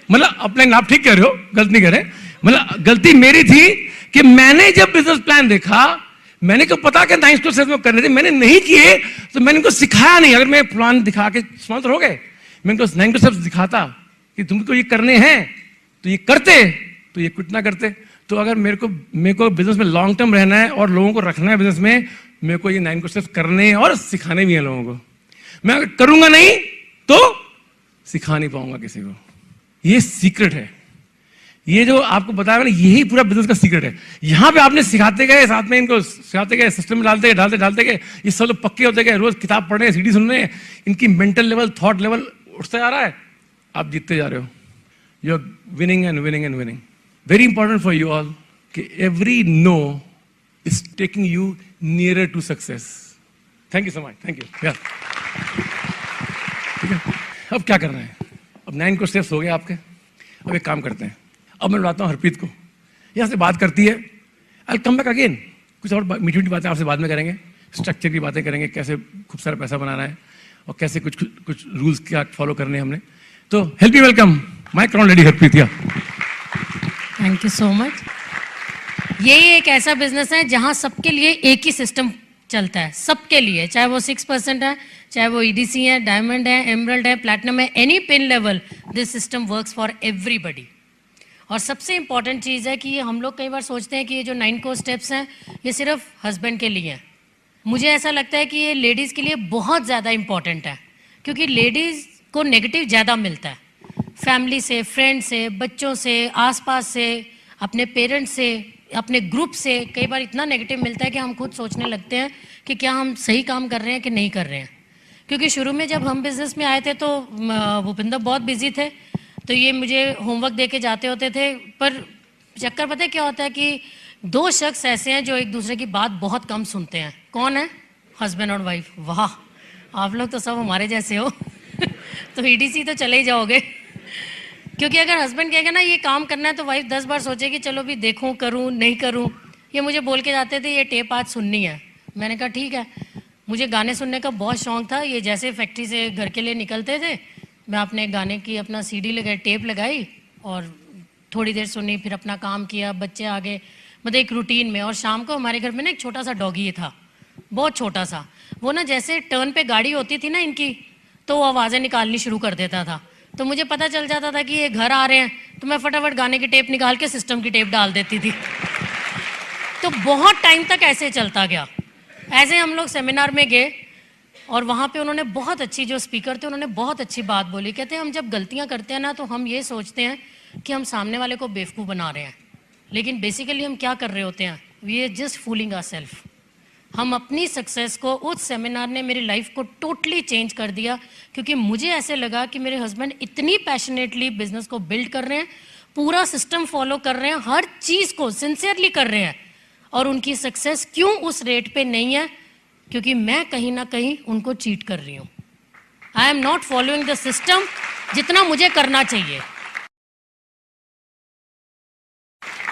Speaker 2: मतलब अपने आप ठीक कह रहे हो, गलत नहीं कह रहे, मतलब गलती मेरी थी कि मैंने जब बिजनेस प्लान देखा, मैंने को पता कि 9 स्टेप्स में करने थे, मैंने नहीं किए, तो मैंने इनको सिखाया नहीं। अगर मैं प्लान दिखा के स्पॉन्सर हो गए, मैं इनको 9 स्टेप्स दिखाता कि तुमको ये करने हैं, तो ये करते, तो ये क्विट ना करते। तो अगर मेरे को बिजनेस में लॉन्ग टर्म रहना है और लोगों को रखना है बिजनेस में, मेरे को ये 9 स्टेप्स करने हैं और सिखाने भी हैं लोगों को। मैं अगर करूंगा नहीं तो सिखा नहीं पाऊंगा किसी को। ये सीक्रेट है, ये जो आपको बताया ना, यही पूरा बिजनेस का सीक्रेट है। यहां पे आपने सिखाते गए, साथ में इनको सिखाते गए, सिस्टम में डालते गए, ये सब लोग पक्के होते गए, रोज किताब पढ़ रहे हैं, सीडी सुन रहे हैं, इनकी मेंटल लेवल, थॉट लेवल उठता जा रहा है, आप जीतते जा रहे हो। You are winning and winning and winning. Very important for you all कि every no is taking you nearer to success. Thank you so much, thank you. ठीक है, अब क्या करना है? अब 9 को स्टेप्स हो गए आपके। अब एक काम करते हैं, अब मैं बुलाता हूँ हरप्रीत को, यहाँ से बात करती है। आई कम बैक अगेन, कुछ और मीठी मीठी बातें आपसे बाद में करेंगे, स्ट्रक्चर की बातें करेंगे, कैसे खूब सारा पैसा बनाना है और कैसे कुछ रूल्स क्या फॉलो करने हैं हमने। तो help me welcome my crown lady Harpreet.
Speaker 3: Thank you so much. ये एक ऐसा बिजनेस है जहां सबके लिए एक ही सिस्टम चलता है, सबके लिए, चाहे वो 6% है, चाहे वो EDC है, डायमंड है, एमरल्ड है, प्लैटिनम है, any pin level, this system works for everybody. और सबसे इंपॉर्टेंट चीज़ है कि ये हम लोग कई बार सोचते हैं कि ये जो 9 को स्टेप्स हैं ये सिर्फ हस्बैंड के लिए हैं। मुझे ऐसा लगता है कि ये लेडीज़ के लिए बहुत ज़्यादा इंपॉर्टेंट है, क्योंकि लेडीज़ को नेगेटिव ज़्यादा मिलता है, फैमिली से, फ्रेंड से, बच्चों से, आसपास से, अपने पेरेंट्स से, अपने ग्रुप से कई बार इतना नेगेटिव मिलता है कि हम खुद सोचने लगते हैं कि क्या हम सही काम कर रहे हैं कि नहीं कर रहे हैं। क्योंकि शुरू में जब हम बिजनेस में आए थे तो भूपिंदर बहुत बिजी थे, तो ये मुझे होमवर्क दे के जाते होते थे, पर चक्कर पता है क्या होता है कि 2 शख्स ऐसे हैं जो एक दूसरे की बात बहुत कम सुनते हैं। कौन है? हस्बैंड और वाइफ। वाह, आप लोग तो सब हमारे जैसे हो तो EDC तो चले ही जाओगे क्योंकि अगर हस्बैंड कहेगा ना ये काम करना है, तो वाइफ 10 बार सोचेगी चलो भी देखूं, करूं, नहीं करूं। ये मुझे बोल के जाते थे ये टेप आज सुननी है। मैंने कहा ठीक है। मुझे गाने सुनने का बहुत शौक था। ये जैसे फैक्ट्री से घर के लिए निकलते थे, मैं अपने गाने की अपना CD लगाई, टेप लगाई और थोड़ी देर सुनी, फिर अपना काम किया, बच्चे आ गए, मतलब एक रूटीन में। और शाम को हमारे घर में ना एक छोटा सा डॉगी था, बहुत छोटा सा। वो ना जैसे टर्न पे गाड़ी होती थी ना इनकी, तो वो आवाज़ें निकालनी शुरू कर देता था। तो मुझे पता चल जाता था कि ये घर आ रहे हैं, तो मैं फटाफट गाने की टेप निकाल के सिस्टम की टेप डाल देती थी। तो बहुत टाइम तक ऐसे चलता गया। ऐसे हम लोग सेमिनार में गए और वहाँ पे उन्होंने बहुत अच्छी, जो स्पीकर थे उन्होंने बहुत अच्छी बात बोली। कहते हैं हम जब गलतियाँ करते हैं ना, तो हम ये सोचते हैं कि हम सामने वाले को बेवकूफ़ बना रहे हैं, लेकिन बेसिकली हम क्या कर रहे होते हैं, we are just fooling ourselves. हम अपनी सक्सेस को, उस सेमिनार ने मेरी लाइफ को टोटली चेंज कर दिया, क्योंकि मुझे ऐसे लगा कि मेरे हस्बैंड इतनी पैशनेटली बिजनेस को बिल्ड कर रहे हैं, पूरा सिस्टम फॉलो कर रहे हैं, हर चीज़ को सिंसियरली कर रहे हैं, और उनकी सक्सेस क्यों उस रेट पे नहीं है? क्योंकि मैं कहीं ना कहीं उनको चीट कर रही हूँ। आई am not following the system जितना मुझे करना चाहिए।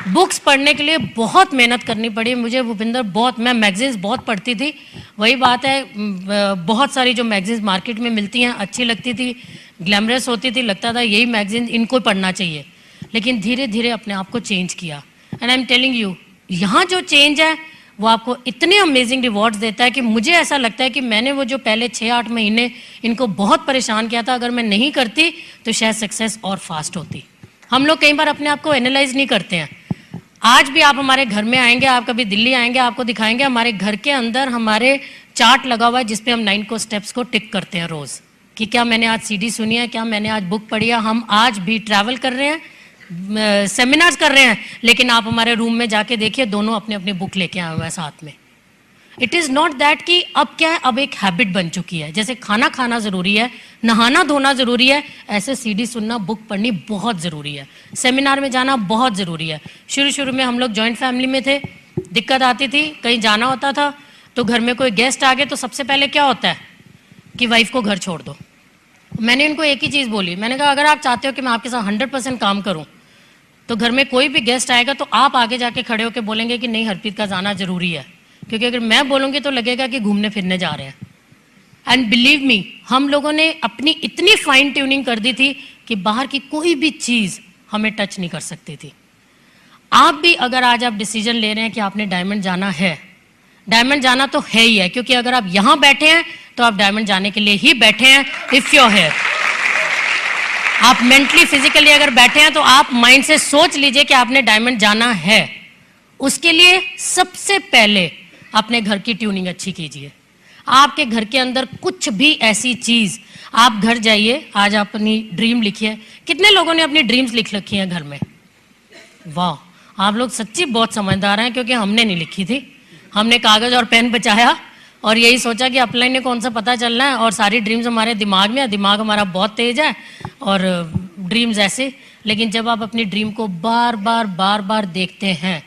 Speaker 3: बुक्स पढ़ने के लिए बहुत मेहनत करनी पड़ी मुझे भूपिंदर, बहुत। मैं मैगजीन्स बहुत पढ़ती थी, वही बात है, बहुत सारी जो मैगजीन्स मार्केट में मिलती हैं अच्छी लगती थी, ग्लैमरस होती थी, लगता था यही मैगजीन इनको पढ़ना चाहिए। लेकिन धीरे धीरे अपने आप को चेंज किया। And I am telling you, यहाँ जो चेंज है वो आपको इतने अमेजिंग रिवॉर्ड्स देता है कि मुझे ऐसा लगता है कि मैंने वो जो पहले 6-8 महीने इनको बहुत परेशान किया था, अगर मैं नहीं करती तो शायद सक्सेस और फास्ट होती। हम लोग कई बार अपने आप को एनालाइज नहीं करते हैं। आज भी आप हमारे घर में आएंगे, आप कभी दिल्ली आएंगे, आपको दिखाएंगे हमारे घर के अंदर हमारे चार्ट लगा हुआ है जिसपे हम 9 को स्टेप्स को टिक करते हैं रोज, कि क्या मैंने आज सीडी सुनी है, क्या मैंने आज बुक पढ़ी है। हम आज भी ट्रैवल कर रहे हैं, सेमिनार्स कर रहे हैं, लेकिन आप हमारे रूम में जाके देखिए, दोनों अपने अपने बुक लेके आए हुए हैं साथ में। इट इज़ नॉट दैट कि अब क्या है, अब एक हैबिट बन चुकी है। जैसे खाना खाना ज़रूरी है, नहाना धोना ज़रूरी है, ऐसे सीडी सुनना, बुक पढ़नी बहुत ज़रूरी है, सेमिनार में जाना बहुत ज़रूरी है। शुरू शुरू में हम लोग जॉइंट फैमिली में थे, दिक्कत आती थी, कहीं जाना होता था तो घर में कोई गेस्ट आ गए तो सबसे पहले क्या होता है कि वाइफ को घर छोड़ दो। मैंने इनको एक ही चीज़ बोली, मैंने कहा अगर आप चाहते हो कि मैं आपके साथ 100% काम करूं तो घर में कोई भी गेस्ट आएगा तो आप आगे जाके खड़े होकर बोलेंगे कि नहीं हरप्रीत का जाना जरूरी है, क्योंकि अगर मैं बोलूँगी तो लगेगा कि घूमने फिरने जा रहे हैं। एंड बिलीव मी, हम लोगों ने अपनी इतनी फाइन ट्यूनिंग कर दी थी कि बाहर की कोई भी चीज़ हमें टच नहीं कर सकती थी। आप भी अगर आज आप डिसीजन ले रहे हैं कि आपने डायमंड जाना है, डायमंड जाना तो है ही है, क्योंकि अगर आप यहाँ बैठे हैं तो आप डायमंड जाने के लिए ही बैठे हैं। इफ यू है, आप मेंटली फिजिकली अगर बैठे हैं तो आप माइंड से सोच लीजिए कि आपने डायमंड जाना है। उसके लिए सबसे पहले अपने घर की ट्यूनिंग अच्छी कीजिए। आपके घर के अंदर कुछ भी ऐसी चीज, आप घर जाइए, आज अपनी ड्रीम लिखिए। कितने लोगों ने अपनी ड्रीम्स लिख रखी हैं घर में? वाह, आप लोग सच्ची बहुत समझदार हैं, क्योंकि हमने नहीं लिखी थी। हमने कागज और पेन बचाया और यही सोचा कि अपलाइन ने कौन सा पता चलना है, और सारी ड्रीम्स हमारे दिमाग में है। दिमाग हमारा बहुत तेज है और ड्रीम्स ऐसे। लेकिन जब आप अपनी ड्रीम को बार बार देखते हैं,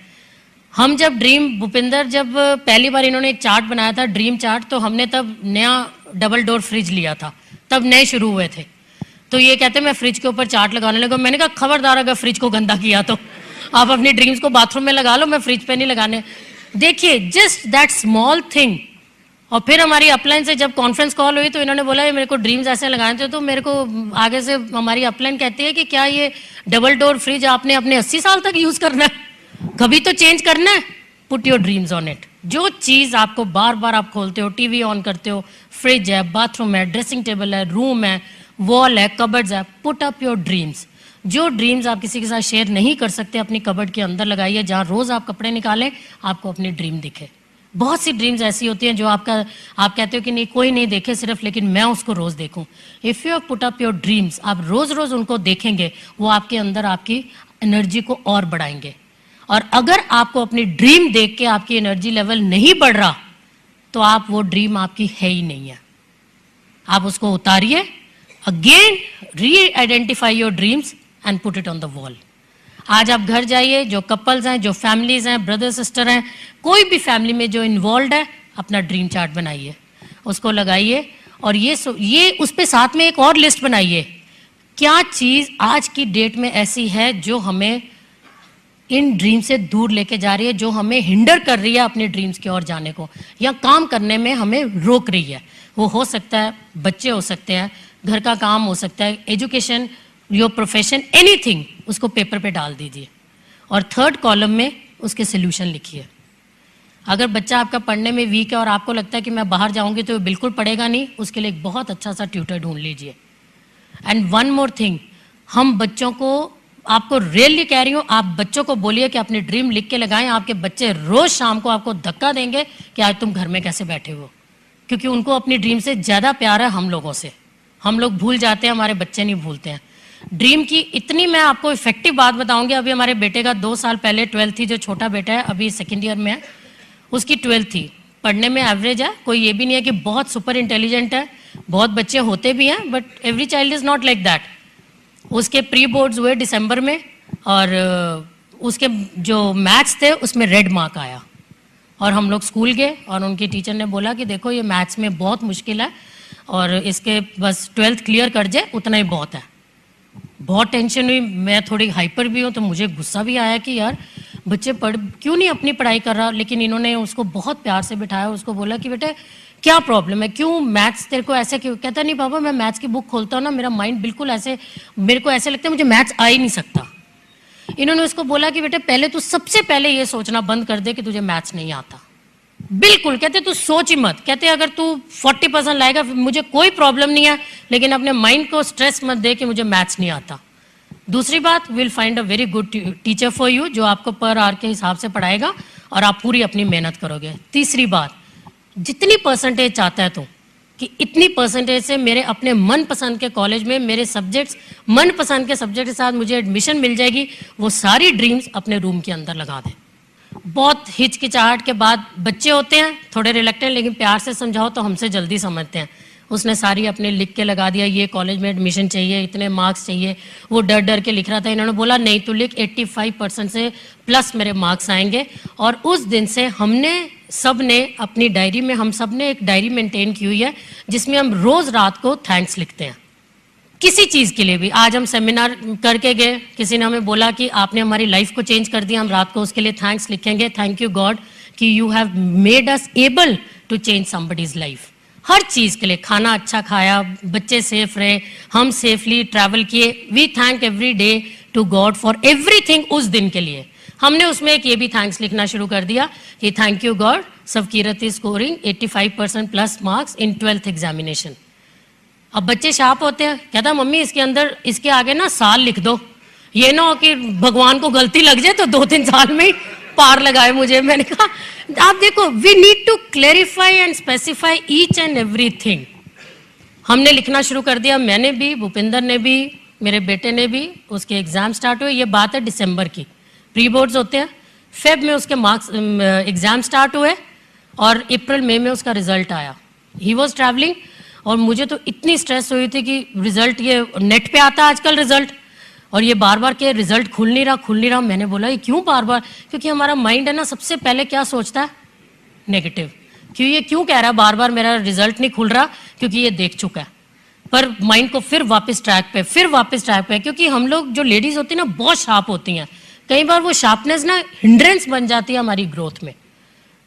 Speaker 3: हम जब ड्रीम, भूपिंदर जब पहली बार इन्होंने एक चार्ट बनाया था, ड्रीम चार्ट, तो हमने तब नया डबल डोर फ्रिज लिया था, तब नए शुरू हुए थे। तो ये कहते मैं फ्रिज के ऊपर चार्ट लगाने लगा। मैंने कहा खबरदार अगर फ्रिज को गंदा किया तो आप अपनी ड्रीम्स को बाथरूम में लगा लो, मैं फ्रिज पे नहीं लगाने। देखिए, जस्ट दैट स्मॉल थिंग। और फिर हमारी अपलाइन से जब कॉन्फ्रेंस कॉल हुई तो इन्होंने बोला ये मेरे को ड्रीम्स ऐसे लगाए थे, तो मेरे को आगे से हमारी अपलाइन कहती है कि क्या ये डबल डोर फ्रिज आपने अपने 80 साल तक यूज करना है, कभी तो चेंज करना है। Put your dreams on it. जो चीज आपको बार बार आप खोलते हो, टीवी ऑन करते हो, फ्रिज है, बाथरूम है, ड्रेसिंग टेबल है, रूम है, वॉल है, कबर्ड्स है, पुट अप योर ड्रीम्स। जो ड्रीम्स आप किसी के साथ शेयर नहीं कर सकते, अपनी कबर्ड के अंदर लगाइए, जहाँ रोज आप कपड़े निकालें, आपको अपनी ड्रीम दिखे। बहुत सी ड्रीम्स ऐसी होती हैं जो आप कहते हो कि नहीं कोई नहीं देखे सिर्फ, लेकिन मैं उसको रोज देखूं। If you put up your dreams, आप रोज रोज उनको देखेंगे, वो आपके अंदर आपकी एनर्जी को और बढ़ाएंगे। और अगर आपको अपनी ड्रीम देख के आपकी एनर्जी लेवल नहीं बढ़ रहा, तो आप वो ड्रीम आपकी है ही नहीं है। आप उसको उतारिए, अगेन री identify your dreams and put it on the wall. आज आप घर जाइए, जो कपल्स हैं, जो फैमिलीज हैं, ब्रदर सिस्टर हैं, कोई भी फैमिली में जो इन्वॉल्व है, अपना ड्रीम चार्ट बनाइए, उसको लगाइए, और ये उस पे साथ में एक और लिस्ट बनाइए। क्या चीज आज की डेट में ऐसी है जो हमें इन ड्रीम से दूर लेके जा रही है, जो हमें हिंडर कर रही है अपने ड्रीम्स की ओर जाने को, या काम करने में हमें रोक रही है। वो हो सकता है बच्चे हो सकते हैं, घर का काम हो सकता है, एजुकेशन, योर प्रोफेशन, एनीथिंग, उसको पेपर पे डाल दीजिए और थर्ड कॉलम में उसके सोल्यूशन लिखिए। अगर बच्चा आपका पढ़ने में वीक है और आपको लगता है कि मैं बाहर जाऊंगी तो बिल्कुल पढ़ेगा नहीं, उसके लिए एक बहुत अच्छा सा ट्यूटर ढूंढ लीजिए। एंड वन मोर थिंग, हम बच्चों को, आपको रियली कह रही हूँ, आप बच्चों को बोलिए कि अपनी ड्रीम लिख के लगाएं। आपके बच्चे रोज शाम को आपको धक्का देंगे कि आज तुम घर में कैसे बैठे हो, क्योंकि उनको अपनी ड्रीम से ज़्यादा प्यार है हम लोगों से। हम लोग भूल जाते हैं, हमारे बच्चे नहीं भूलते हैं। ड्रीम की इतनी मैं आपको इफेक्टिव बात बताऊंगी। अभी हमारे बेटे का 2 साल पहले 12th थी, जो छोटा बेटा है अभी 2nd ईयर में है, उसकी 12th थी। पढ़ने में एवरेज है, कोई ये भी नहीं है कि बहुत सुपर इंटेलिजेंट है, बहुत बच्चे होते भी हैं, but every child is not like that. उसके प्री बोर्ड्स हुए दिसंबर में, और उसके जो मैथ्स थे उसमें रेड मार्क आया, और हम लोग स्कूल गए और उनकी टीचर ने बोला कि देखो ये मैथ्स में बहुत मुश्किल है और इसके बस 12th क्लियर कर जाए उतना ही बहुत है। बहुत टेंशन हुई, मैं थोड़ी हाइपर भी हूँ, तो मुझे गुस्सा भी आया कि यार बच्चे क्यों नहीं अपनी पढ़ाई कर रहा। लेकिन इन्होंने उसको बहुत प्यार से बिठाया, उसको बोला कि बेटे क्या प्रॉब्लम है, क्यों मैथ्स तेरे को ऐसे क्यों? कहता नहीं पापा, मैं मैथ्स की बुक खोलता हूँ ना, मेरा माइंड बिल्कुल ऐसे, मेरे को ऐसे लगता है मुझे मैथ्स आ ही नहीं सकता। इन्होंने उसको बोला कि बेटे पहले तू सबसे पहले ये सोचना बंद कर दे कि तुझे मैथ्स नहीं आता। बिल्कुल, कहते तू सोच ही मत, कहते अगर तू 40% लाएगा मुझे कोई प्रॉब्लम नहीं है, लेकिन अपने माइंड को स्ट्रेस मत दे कि मुझे मैथ्स नहीं आता। दूसरी बात, will find a very good teacher for you जो आपको पर आवर के हिसाब से पढ़ाएगा और आप पूरी अपनी मेहनत करोगे। तीसरी बात, जितनी परसेंटेज चाहता है तू कि इतनी परसेंटेज से मेरे अपने मनपसंद के कॉलेज में मेरे सब्जेक्ट्स मनपसंद के सब्जेक्ट के साथ मुझे एडमिशन मिल जाएगी, वो सारी ड्रीम्स अपने रूम के अंदर लगा दे। बहुत हिचकिचाहट के बाद बच्चे होते हैं थोड़े रिलेक्टेंट, लेकिन प्यार से समझाओ तो हमसे जल्दी समझते हैं। उसने सारी अपने लिख के लगा दिया, ये कॉलेज में एडमिशन चाहिए, इतने मार्क्स चाहिए, वो डर डर के लिख रहा था। इन्होंने बोला नहीं तू लिख, 85% से प्लस मेरे मार्क्स आएंगे। और उस दिन से हमने सब ने अपनी डायरी में, हम सब ने एक डायरी मेंटेन की हुई है जिसमें हम रोज रात को थैंक्स लिखते हैं किसी चीज़ के लिए भी। आज हम सेमिनार करके गए, किसी ने हमें बोला कि आपने हमारी लाइफ को चेंज कर दिया, हम रात को उसके लिए थैंक्स लिखेंगे, थैंक यू गॉड कि you have made us able to change somebody's life. हर चीज़ के लिए, खाना अच्छा खाया, बच्चे सेफ रहे, हम सेफली ट्रैवल किए, we thank every day to God for everything. उस दिन के लिए हमने उसमें एक ये भी थैंक्स लिखना शुरू कर दिया कि thank you God Savkirat is scoring 85% plus marks in 12th examination. अब बच्चे शार्प होते हैं, कहता मम्मी इसके अंदर इसके आगे ना साल लिख दो, ये ना हो कि भगवान को गलती लग जाए तो 2-3 साल में ही पार लगाए मुझे। मैंने कहा आप देखो, we need to clarify and specify each and everything. हमने लिखना शुरू कर दिया, मैंने भी, भूपिंदर ने भी, मेरे बेटे ने भी। उसके एग्जाम स्टार्ट हुए, ये बात है दिसंबर की, प्री बोर्ड्स होते हैं, फेब में उसके मार्क्स एग्जाम स्टार्ट हुए और अप्रैल मई में उसका रिजल्ट आया। ही वॉज ट्रैवलिंग और मुझे तो इतनी स्ट्रेस हुई थी कि रिजल्ट, ये नेट पे आता है आजकल रिजल्ट, और ये बार बार के रिजल्ट खुल नहीं रहा। मैंने बोला ये क्यों बार बार, क्योंकि हमारा माइंड है ना सबसे पहले क्या सोचता है, नेगेटिव। क्यों, ये क्यों कह रहा है बार बार मेरा रिजल्ट नहीं खुल रहा, क्योंकि ये देख चुका है। पर माइंड को फिर वापस ट्रैक पे, क्योंकि हम लोग जो लेडीज होती है ना बहुत शार्प होती हैं, कई बार वो शार्पनेस ना हिंड्रेंस बन जाती है हमारी ग्रोथ में।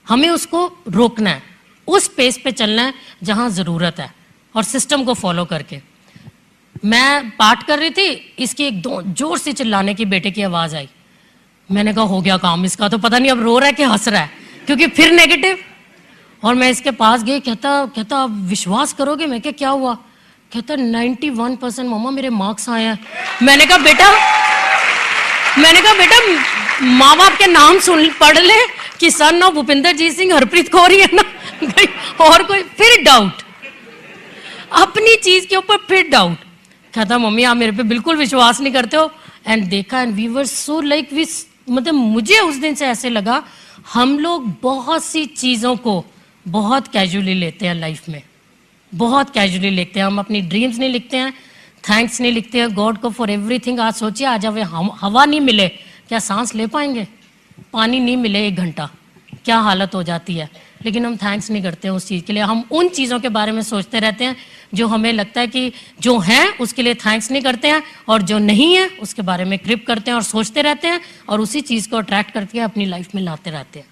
Speaker 3: हमें उसको रोकना है, उस पेस पे चलना है जहां जरूरत है और सिस्टम को फॉलो करके। मैं पाठ कर रही थी, इसकी एक जोर से चिल्लाने की बेटे की आवाज आई। मैंने कहा हो गया काम इसका, तो पता नहीं अब रो रहा है कि हंस रहा है, क्योंकि फिर नेगेटिव। और मैं इसके पास गई, कहता आप विश्वास करोगे? मैं क्या हुआ? कहता 91% मम्मा मेरे मार्क्स आए हैं। मैंने कहा बेटा माँ बाप के नाम सुन पढ़ ले कि सन ऑफ भूपिंदर जीत सिंह, हरप्रीत कौर ही है ना और कोई, फिर डाउट, अपनी चीज के ऊपर फिर डाउट। कहता मम्मी आप मेरे पे बिल्कुल विश्वास नहीं करते हो। एंड देखा, and we were so like मतलब मुझे उस दिन से ऐसे लगा हम लोग बहुत सी चीज़ों को बहुत कैजुअली लेते हैं लाइफ में, बहुत कैजुअली लिखते हैं। हम अपनी ड्रीम्स नहीं लिखते हैं, थैंक्स नहीं लिखते हैं गॉड को फॉर एवरीथिंग। आज सोचिए, आज हमें हवा नहीं मिले, क्या सांस ले पाएंगे? पानी नहीं मिले 1 घंटा, क्या हालत हो जाती है। लेकिन हम थैंक्स नहीं करते हैं उस चीज़ के लिए। हम उन चीज़ों के बारे में सोचते रहते हैं जो हमें लगता है कि जो है उसके लिए थैंक्स नहीं करते हैं, और जो नहीं है उसके बारे में क्रिप करते हैं और सोचते रहते हैं, और उसी चीज़ को अट्रैक्ट करके अपनी लाइफ में लाते रहते हैं।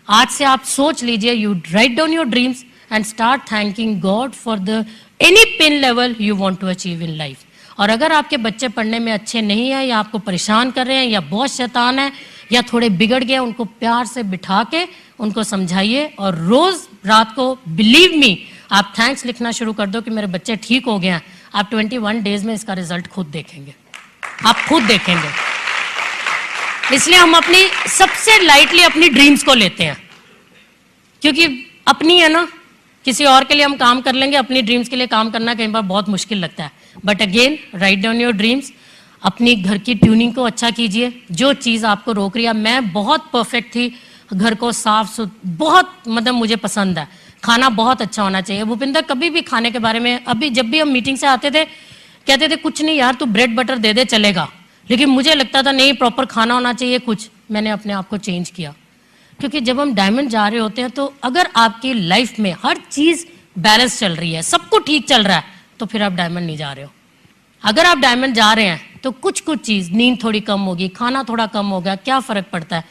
Speaker 3: आज से आप सोच लीजिए, you write down your dreams and start thanking God for the any pin level you want to achieve in life. और अगर आपके बच्चे पढ़ने में अच्छे नहीं हैं, या आपको परेशान कर रहे हैं, या बहुत शैतान है, या थोड़े बिगड़ गए, उनको प्यार से बिठा के उनको समझाइए, और रोज रात को, बिलीव मी, आप थैंक्स लिखना शुरू कर दो कि मेरे बच्चे ठीक हो गए हैं। आप 21 डेज में इसका रिजल्ट खुद देखेंगे, आप खुद देखेंगे। इसलिए हम अपनी सबसे लाइटली अपनी ड्रीम्स को लेते हैं, क्योंकि अपनी है ना, किसी और के लिए हम काम कर लेंगे, अपनी ड्रीम्स के लिए काम करना कई बार बहुत मुश्किल लगता है। But again, right down your dreams, अपनी घर की ट्यूनिंग को अच्छा कीजिए। जो चीज़ आपको रोक रही है, मैं बहुत परफेक्ट थी, घर को साफ सुथरा बहुत, मतलब मुझे पसंद है, खाना बहुत अच्छा होना चाहिए। भूपिंदर कभी भी खाने के बारे में, अभी जब भी हम मीटिंग से आते थे कहते थे कुछ नहीं यार तू ब्रेड बटर दे दे चलेगा, लेकिन मुझे लगता था नहीं प्रॉपर खाना होना चाहिए कुछ। मैंने अपने आप को चेंज किया, क्योंकि जब हम डायमंड जा रहे होते हैं तो अगर आपकी लाइफ में हर चीज़ बैलेंस चल रही है, सब कुछ ठीक चल रहा है, तो फिर आप डायमंड नहीं जा रहे हो। अगर आप डायमंड जा रहे हैं तो कुछ चीज़, नींद थोड़ी कम होगी, खाना थोड़ा कम होगा, क्या फ़र्क पड़ता है?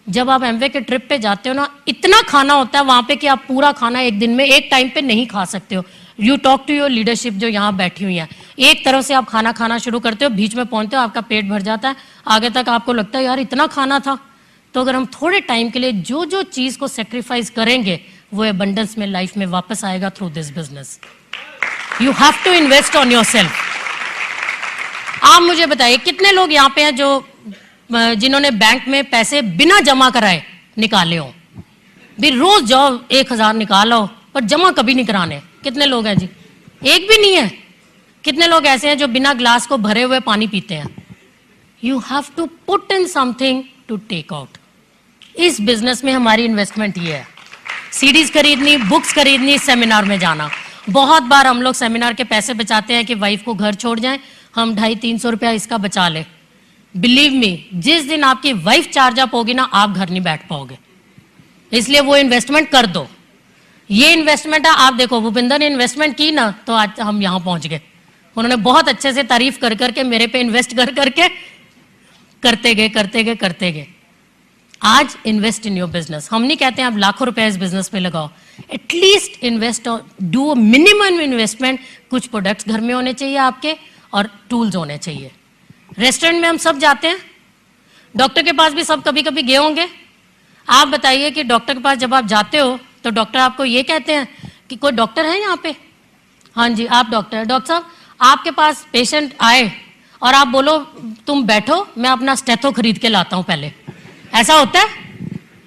Speaker 3: जब आप एमवे के ट्रिप पे जाते हो ना, इतना खाना होता है वहाँ पे कि आप पूरा खाना एक दिन में एक टाइम पे नहीं खा सकते हो। You talk to your leadership जो यहाँ बैठी हुई है, एक तरफ से आप खाना शुरू करते हो, बीच में पहुँचते हो आपका पेट भर जाता है, आगे तक आपको लगता है यार इतना खाना था, तो अगर हम थोड़े टाइम के लिए जो जो चीज को सेक्रीफाइस करेंगे वो एबंडेंस में लाइफ में वापस आएगा through this business. You have to invest on your self. आप मुझे बताइए कितने लोग यहाँ पे हैं जो जिन्होंने बैंक में पैसे बिना जमा कराए निकाले हो. भी रोज जाओ 1,000 निकालो पर जमा कभी नहीं कराने. कितने लोग हैं जी? एक भी नहीं है. कितने लोग ऐसे हैं जो बिना ग्लास को भरे हुए पानी पीते हैं? You have to put in something to take out. इस बिजनेस में हमारी इन्वेस्टमेंट ये है. सीडीज खरीदनी, बुक्स खरीदनी, सेमिनार में जाना. बहुत बार हम लोग सेमिनार के पैसे बचाते हैं कि वाइफ को घर छोड़ जाएं, हम 250-300 रुपया इसका बचा ले. बिलीव मी, जिस दिन आपकी वाइफ चार्ज अप होगी ना, आप घर नहीं बैठ पाओगे. इसलिए वो इन्वेस्टमेंट कर दो. ये इन्वेस्टमेंट है. आप देखो भूपिंदर ने इन्वेस्टमेंट की ना तो आज हम यहां पहुंच गए. उन्होंने बहुत अच्छे से तारीफ कर करके मेरे पे इन्वेस्ट कर करके करते गए. आज इन्वेस्ट इन योर बिजनेस. हम नहीं कहते हैं आप लाखों रुपए इस बिजनेस पे लगाओ. At least invest, do minimum investment. कुछ प्रोडक्ट्स घर में होने चाहिए आपके और टूल्स होने चाहिए. रेस्टोरेंट में हम सब जाते हैं, डॉक्टर के पास भी सब कभी कभी गए होंगे. आप बताइए कि डॉक्टर के पास जब आप जाते हो तो डॉक्टर आपको ये कहते हैं कि कोई डॉक्टर है यहाँ पे? हाँ जी आप डॉक्टर है. डॉक्टर साहब आपके पास पेशेंट आए और आप बोलो तुम बैठो मैं अपना स्टेथो खरीद के लाता हूँ पहले. ऐसा होता है?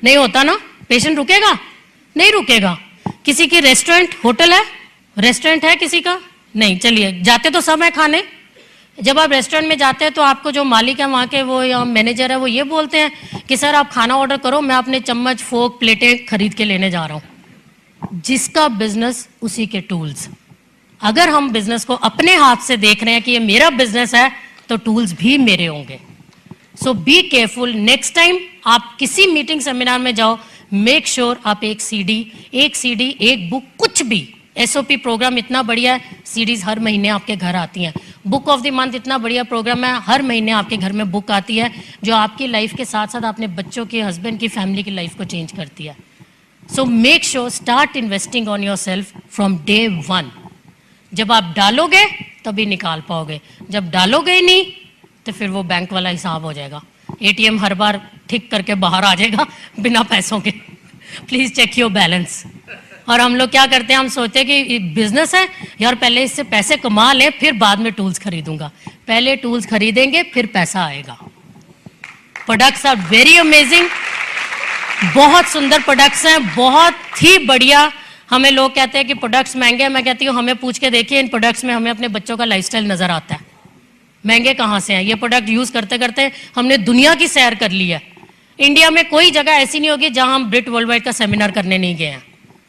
Speaker 3: नहीं होता ना. पेशेंट रुकेगा? नहीं रुकेगा. किसी की रेस्टोरेंट होटल है, रेस्टोरेंट है किसी का? नहीं. चलिए जाते तो सब है खाने. जब आप रेस्टोरेंट में जाते हैं तो आपको जो मालिक है वहाँ के, वो या मैनेजर है, वो ये बोलते हैं कि सर आप खाना ऑर्डर करो, मैं अपने चम्मच फोक प्लेटें खरीद के लेने जा रहा हूँ. जिसका बिजनेस उसी के टूल्स. अगर हम बिजनेस को अपने हाथ से देख रहे हैं कि ये मेरा बिजनेस है तो टूल्स भी मेरे होंगे. सो बी केयरफुल. नेक्स्ट टाइम आप किसी मीटिंग सेमिनार में जाओ, मेक श्योर आप एक सीडी, एक बुक, कुछ भी. एसओपी प्रोग्राम इतना बढ़िया है, सीडीज हर महीने आपके घर आती हैं. बुक ऑफ द मंथ इतना बढ़िया प्रोग्राम है, हर महीने आपके घर में बुक आती है जो आपकी लाइफ के साथ साथ अपने बच्चों की, हस्बैंड की, फैमिली की लाइफ को चेंज करती है. So make sure start investing on your self from day 1. जब आप डालोगे तभी निकाल पाओगे. जब डालोगे ही नहीं तो फिर वो बैंक वाला हिसाब हो जाएगा. एटीएम हर बार ठीक करके बाहर आ जाएगा बिना पैसों के. Please check your balance. और हम लोग क्या करते हैं, हम सोचते हैं कि बिजनेस है यार, पहले इससे पैसे कमा ले फिर बाद में टूल्स खरीदूंगा. पहले टूल्स खरीदेंगे फिर पैसा आएगा. Products are very amazing. बहुत सुंदर प्रोडक्ट्स हैं, बहुत ही बढ़िया. हमें लोग कहते हैं कि प्रोडक्ट्स महंगे हैं. मैं कहती हूँ हमें पूछ के देखिए, इन प्रोडक्ट्स में हमें अपने बच्चों का लाइफस्टाइल नजर आता है. महंगे कहाँ से हैं? ये प्रोडक्ट यूज करते करते हमने दुनिया की सैर कर ली है. इंडिया में कोई जगह ऐसी नहीं होगी जहां हम ब्रिट वर्ल्ड वाइड का सेमिनार करने नहीं गए हैं.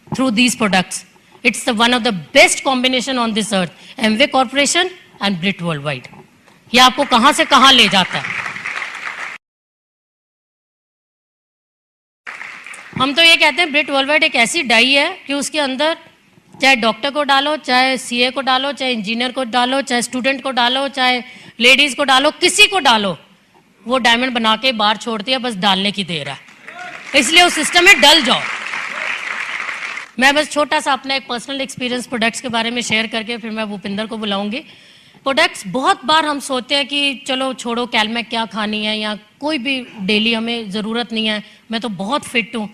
Speaker 3: Through these products, it's the one of the best combination on this earth. Amway corporation and Britt world wide. ये आपको कहां से कहां ले जाता है. हम तो ये कहते हैं ब्रिट वर्ल्ड वाइड एक ऐसी डाई है कि उसके अंदर चाहे डॉक्टर को डालो, चाहे सीए को डालो, चाहे इंजीनियर को डालो, चाहे स्टूडेंट को डालो, चाहे लेडीज को डालो, किसी को डालो, वो डायमंड बना के बाहर छोड़ती है. बस डालने की देर है. इसलिए उस सिस्टम में डल जाओ. मैं बस छोटा सा अपना एक पर्सनल एक्सपीरियंस प्रोडक्ट्स के बारे में शेयर करके फिर मैं भूपिंदर को बुलाऊंगी. प्रोडक्ट्स बहुत बार हम सोचते हैं कि चलो छोड़ो, कैलमैक क्या खानी है, या कोई भी डेली हमें ज़रूरत नहीं है, मैं तो बहुत फिट हूँ.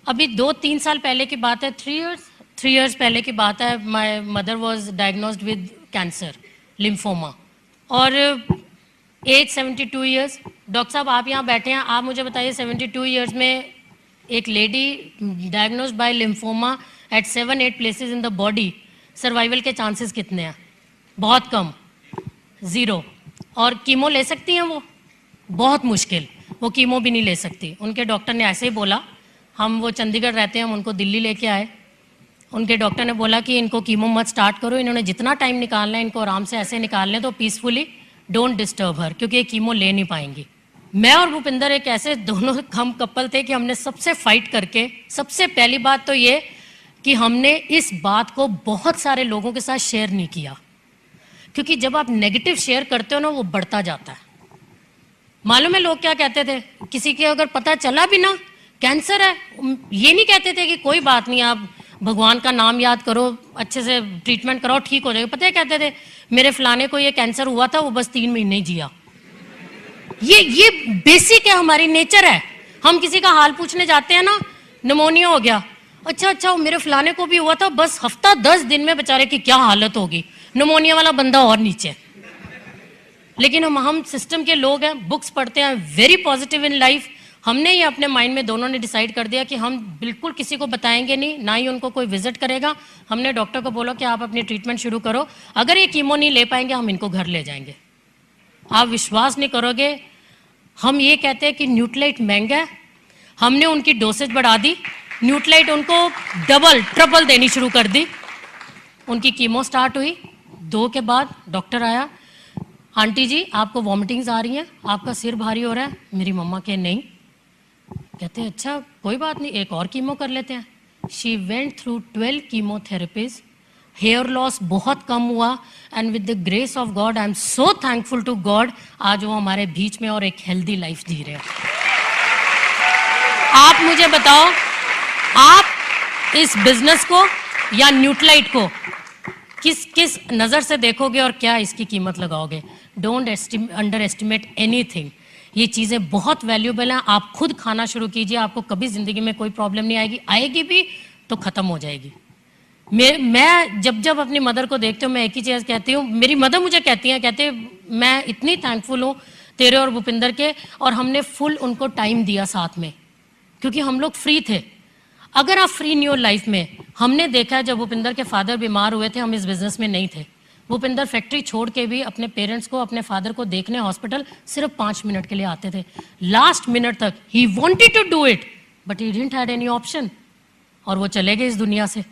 Speaker 3: अभी 2-3 साल पहले की बात है, 3 years पहले की बात है. My mother was diagnosed with cancer, lymphoma, और एज 72 ईयर्स. डॉक्टर साहब आप यहाँ बैठे हैं, आप मुझे बताइए 72 ईयर्स में एक lady diagnosed by lymphoma at 7-8 places in the body, survival के चांसेस कितने हैं? बहुत कम, 0. और कीमो ले सकती हैं वो? बहुत मुश्किल. वो कीमो भी नहीं ले सकती. उनके डॉक्टर ने ऐसे ही बोला, हम वो चंडीगढ़ रहते हैं, हम उनको दिल्ली लेके आए. उनके डॉक्टर ने बोला कि इनको कीमो मत स्टार्ट करो, इन्होंने जितना टाइम निकालना है इनको आराम से ऐसे निकाल लें, तो पीसफुली डोंट डिस्टर्ब हर, क्योंकि ये कीमो ले नहीं पाएंगी. मैं और भूपिंदर एक ऐसे दोनों हम कपल थे कि हमने सबसे फाइट करके, सबसे पहली बात तो ये कि हमने इस बात को बहुत सारे लोगों के साथ शेयर नहीं किया, क्योंकि जब आप नेगेटिव शेयर करते हो ना, वो बढ़ता जाता है. मालूम है लोग क्या कहते थे? किसी के अगर पता चला भी ना कैंसर है, ये नहीं कहते थे कि कोई बात नहीं, आप भगवान का नाम याद करो, अच्छे से ट्रीटमेंट कराओ, ठीक हो जाएगा. पता है कहते थे, मेरे फलाने को ये कैंसर हुआ था, वो बस 3 महीने जिया. ये बेसिक है, हमारी नेचर है. हम किसी का हाल पूछने जाते हैं ना, निमोनिया हो गया, अच्छा मेरे फलाने को भी हुआ था, बस हफ्ता 10 दिन में बेचारे की क्या हालत होगी, निमोनिया वाला बंदा और नीचे। लेकिन हम सिस्टम के लोग हैं, बुक्स पढ़ते हैं, वेरी पॉजिटिव इन लाइफ। हमने ये अपने माइंड में दोनों ने डिसाइड कर दिया कि हम बिल्कुल किसी को बताएंगे नहीं, ना ही उनको कोई विजिट करेगा। हमने डॉक्टर को बोला कि आप अपनी ट्रीटमेंट शुरू करो, अगर ये कीमो नहीं ले पाएंगे हम इनको घर ले जाएंगे। आप विश्वास नहीं करोगे, हम ये कहते हैं कि न्यूट्रालाइट महंगा है, हमने उनकी डोसेज बढ़ा दी, न्यूट्रालाइट उनको डबल ट्रिपल देनी शुरू कर दी। उनकी कीमो स्टार्ट हुई, 2 के बाद डॉक्टर आया, आंटी जी आपको वॉमिटिंग्स आ रही हैं, आपका सिर भारी हो रहा है। मेरी मम्मा के नहीं, कहते हैं अच्छा कोई बात नहीं, एक और कीमो कर लेते हैं। She went through 12 chemotherapies, hair loss बहुत कम हुआ, and with the grace of God I am so thankful to God, आज वो हमारे बीच में और एक हेल्दी लाइफ जी रहे हैं। आप मुझे बताओ, आप इस बिजनेस को या न्यूट्रालाइट को किस नजर से देखोगे और क्या इसकी कीमत लगाओगे? Don't under estimate anything. ये चीजें बहुत वैल्यूएबल हैं। आप खुद खाना शुरू कीजिए, आपको कभी जिंदगी में कोई प्रॉब्लम नहीं आएगी, आएगी भी तो खत्म हो जाएगी। मैं जब अपनी मदर को देखती हूँ, मैं एक ही चीज कहती हूँ, मेरी मदर मुझे कहते मैं इतनी थैंकफुल हूँ तेरे और भूपिंदर के, और हमने फुल उनको टाइम दिया साथ में, क्योंकि हम लोग फ्री थे। अगर आप फ्री नहीं हो लाइफ में, हमने देखा है जब भूपिंदर के फादर बीमार हुए थे, हम इस बिजनेस में नहीं थे। भूपिंदर फैक्ट्री छोड़ के भी अपने पेरेंट्स को, अपने फादर को देखने हॉस्पिटल सिर्फ 5 मिनट के लिए आते थे। लास्ट मिनट तक he wanted to do it but he didn't had any option, और वो चले गए इस दुनिया से।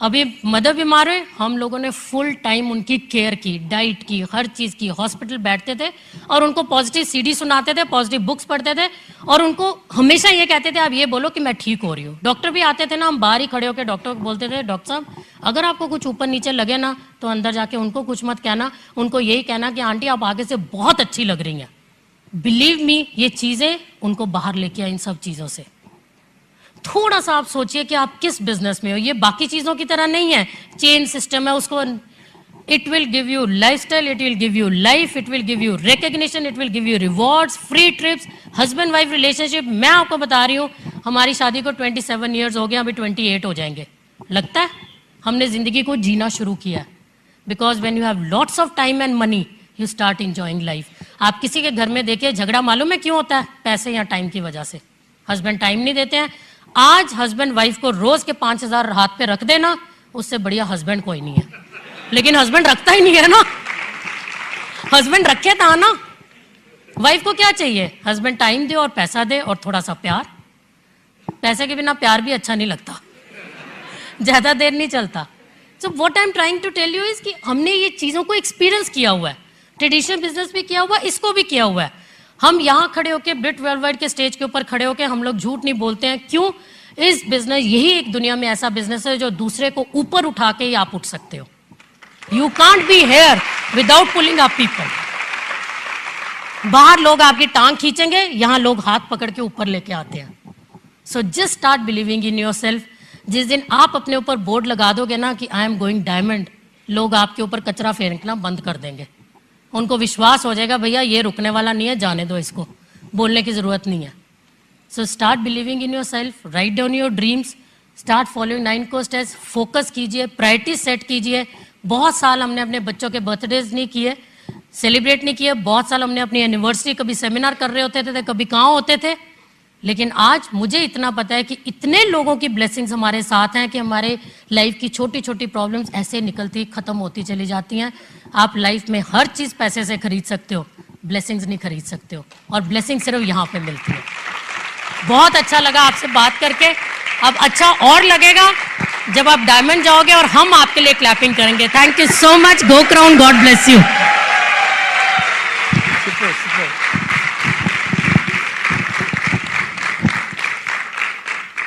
Speaker 3: अभी मदर बीमार हुए, हम लोगों ने फुल टाइम उनकी केयर की, डाइट की, हर चीज़ की, हॉस्पिटल बैठते थे और उनको पॉजिटिव सीडी सुनाते थे, पॉजिटिव बुक्स पढ़ते थे, और उनको हमेशा ये कहते थे आप ये बोलो कि मैं ठीक हो रही हूँ। डॉक्टर भी आते थे ना, हम बाहर ही खड़े होकर डॉक्टर को बोलते थे, डॉक्टर साहब अगर आपको कुछ ऊपर नीचे लगे ना तो अंदर जाके उनको कुछ मत कहना, उनको यही कहना कि आंटी आप आगे से बहुत अच्छी लग रही हैं। बिलीव मी, ये चीज़ें उनको बाहर लेके आई इन सब चीज़ों से। थोड़ा सा आप सोचिए कि आप किस बिजनेस में हो, ये बाकी चीजों की तरह नहीं है, चेन सिस्टम है उसको। It will give you lifestyle, it will give you life, it will give you recognition, it will give you rewards, free trips, husband wife relationship. मैं आपको बता रही हूँ, हमारी शादी को 27 ईयर्स हो गए, अभी 28 हो जाएंगे। लगता है हमने जिंदगी को जीना शुरू किया, because when you have lots of time and money you start enjoying life. आप किसी के घर में देखिए, झगड़ा मालूम है क्यों होता है? पैसे या टाइम की वजह से। हस्बैंड टाइम नहीं देते हैं। आज हस्बैंड वाइफ को रोज के 5,000 हाथ पे रख देना, उससे बढ़िया हस्बैंड कोई नहीं है। लेकिन हस्बैंड रखता ही नहीं है ना, हस्बैंड रखे था ना। वाइफ को क्या चाहिए? हस्बैंड टाइम दे और पैसा दे और थोड़ा सा प्यार। पैसे के बिना प्यार भी अच्छा नहीं लगता, ज्यादा देर नहीं चलता। So what I am trying to tell you is कि हमने ये चीजों को एक्सपीरियंस किया हुआ है, ट्रेडिशनल बिजनेस भी किया हुआ है, इसको भी किया हुआ है। हम यहाँ खड़े होके ब्रिट वर्ल्ड वाइड के स्टेज के ऊपर खड़े होके हम लोग झूठ नहीं बोलते हैं। क्यों? इस बिजनेस, यही एक दुनिया में ऐसा बिजनेस है जो दूसरे को ऊपर उठा के ही आप उठ सकते हो। You can't be here without pulling up people. बाहर लोग आपकी टांग खींचेंगे, यहाँ लोग हाथ पकड़ के ऊपर लेके आते हैं। So just start believing in your self. जिस दिन आप अपने ऊपर बोर्ड लगा दोगे ना कि आई एम गोइंग डायमंड, लोग आपके ऊपर कचरा फेंकना बंद कर देंगे। उनको विश्वास हो जाएगा भैया ये रुकने वाला नहीं है, जाने दो इसको, बोलने की जरूरत नहीं है। So start believing in your self, right down your dreams, start following 9 core steps, focus कीजिए, प्रायोरिटी सेट कीजिए। बहुत साल हमने अपने बच्चों के बर्थडेज नहीं किए, सेलिब्रेट नहीं किए। बहुत साल हमने अपनी एनिवर्सरी, कभी सेमिनार कर रहे होते थे, कभी कहाँ होते थे। लेकिन आज मुझे इतना पता है कि इतने लोगों की ब्लेसिंग्स हमारे साथ हैं कि हमारे लाइफ की छोटी छोटी प्रॉब्लम्स ऐसे निकलती खत्म होती चली जाती हैं। आप लाइफ में हर चीज़ पैसे से खरीद सकते हो, ब्लेसिंग्स नहीं खरीद सकते हो, और ब्लेसिंग सिर्फ यहाँ पे मिलती है। बहुत अच्छा लगा आपसे बात करके। अब अच्छा और लगेगा जब आप डायमंड जाओगे और हम आपके लिए क्लैपिंग करेंगे। Thank you so much. Go crown, God bless you.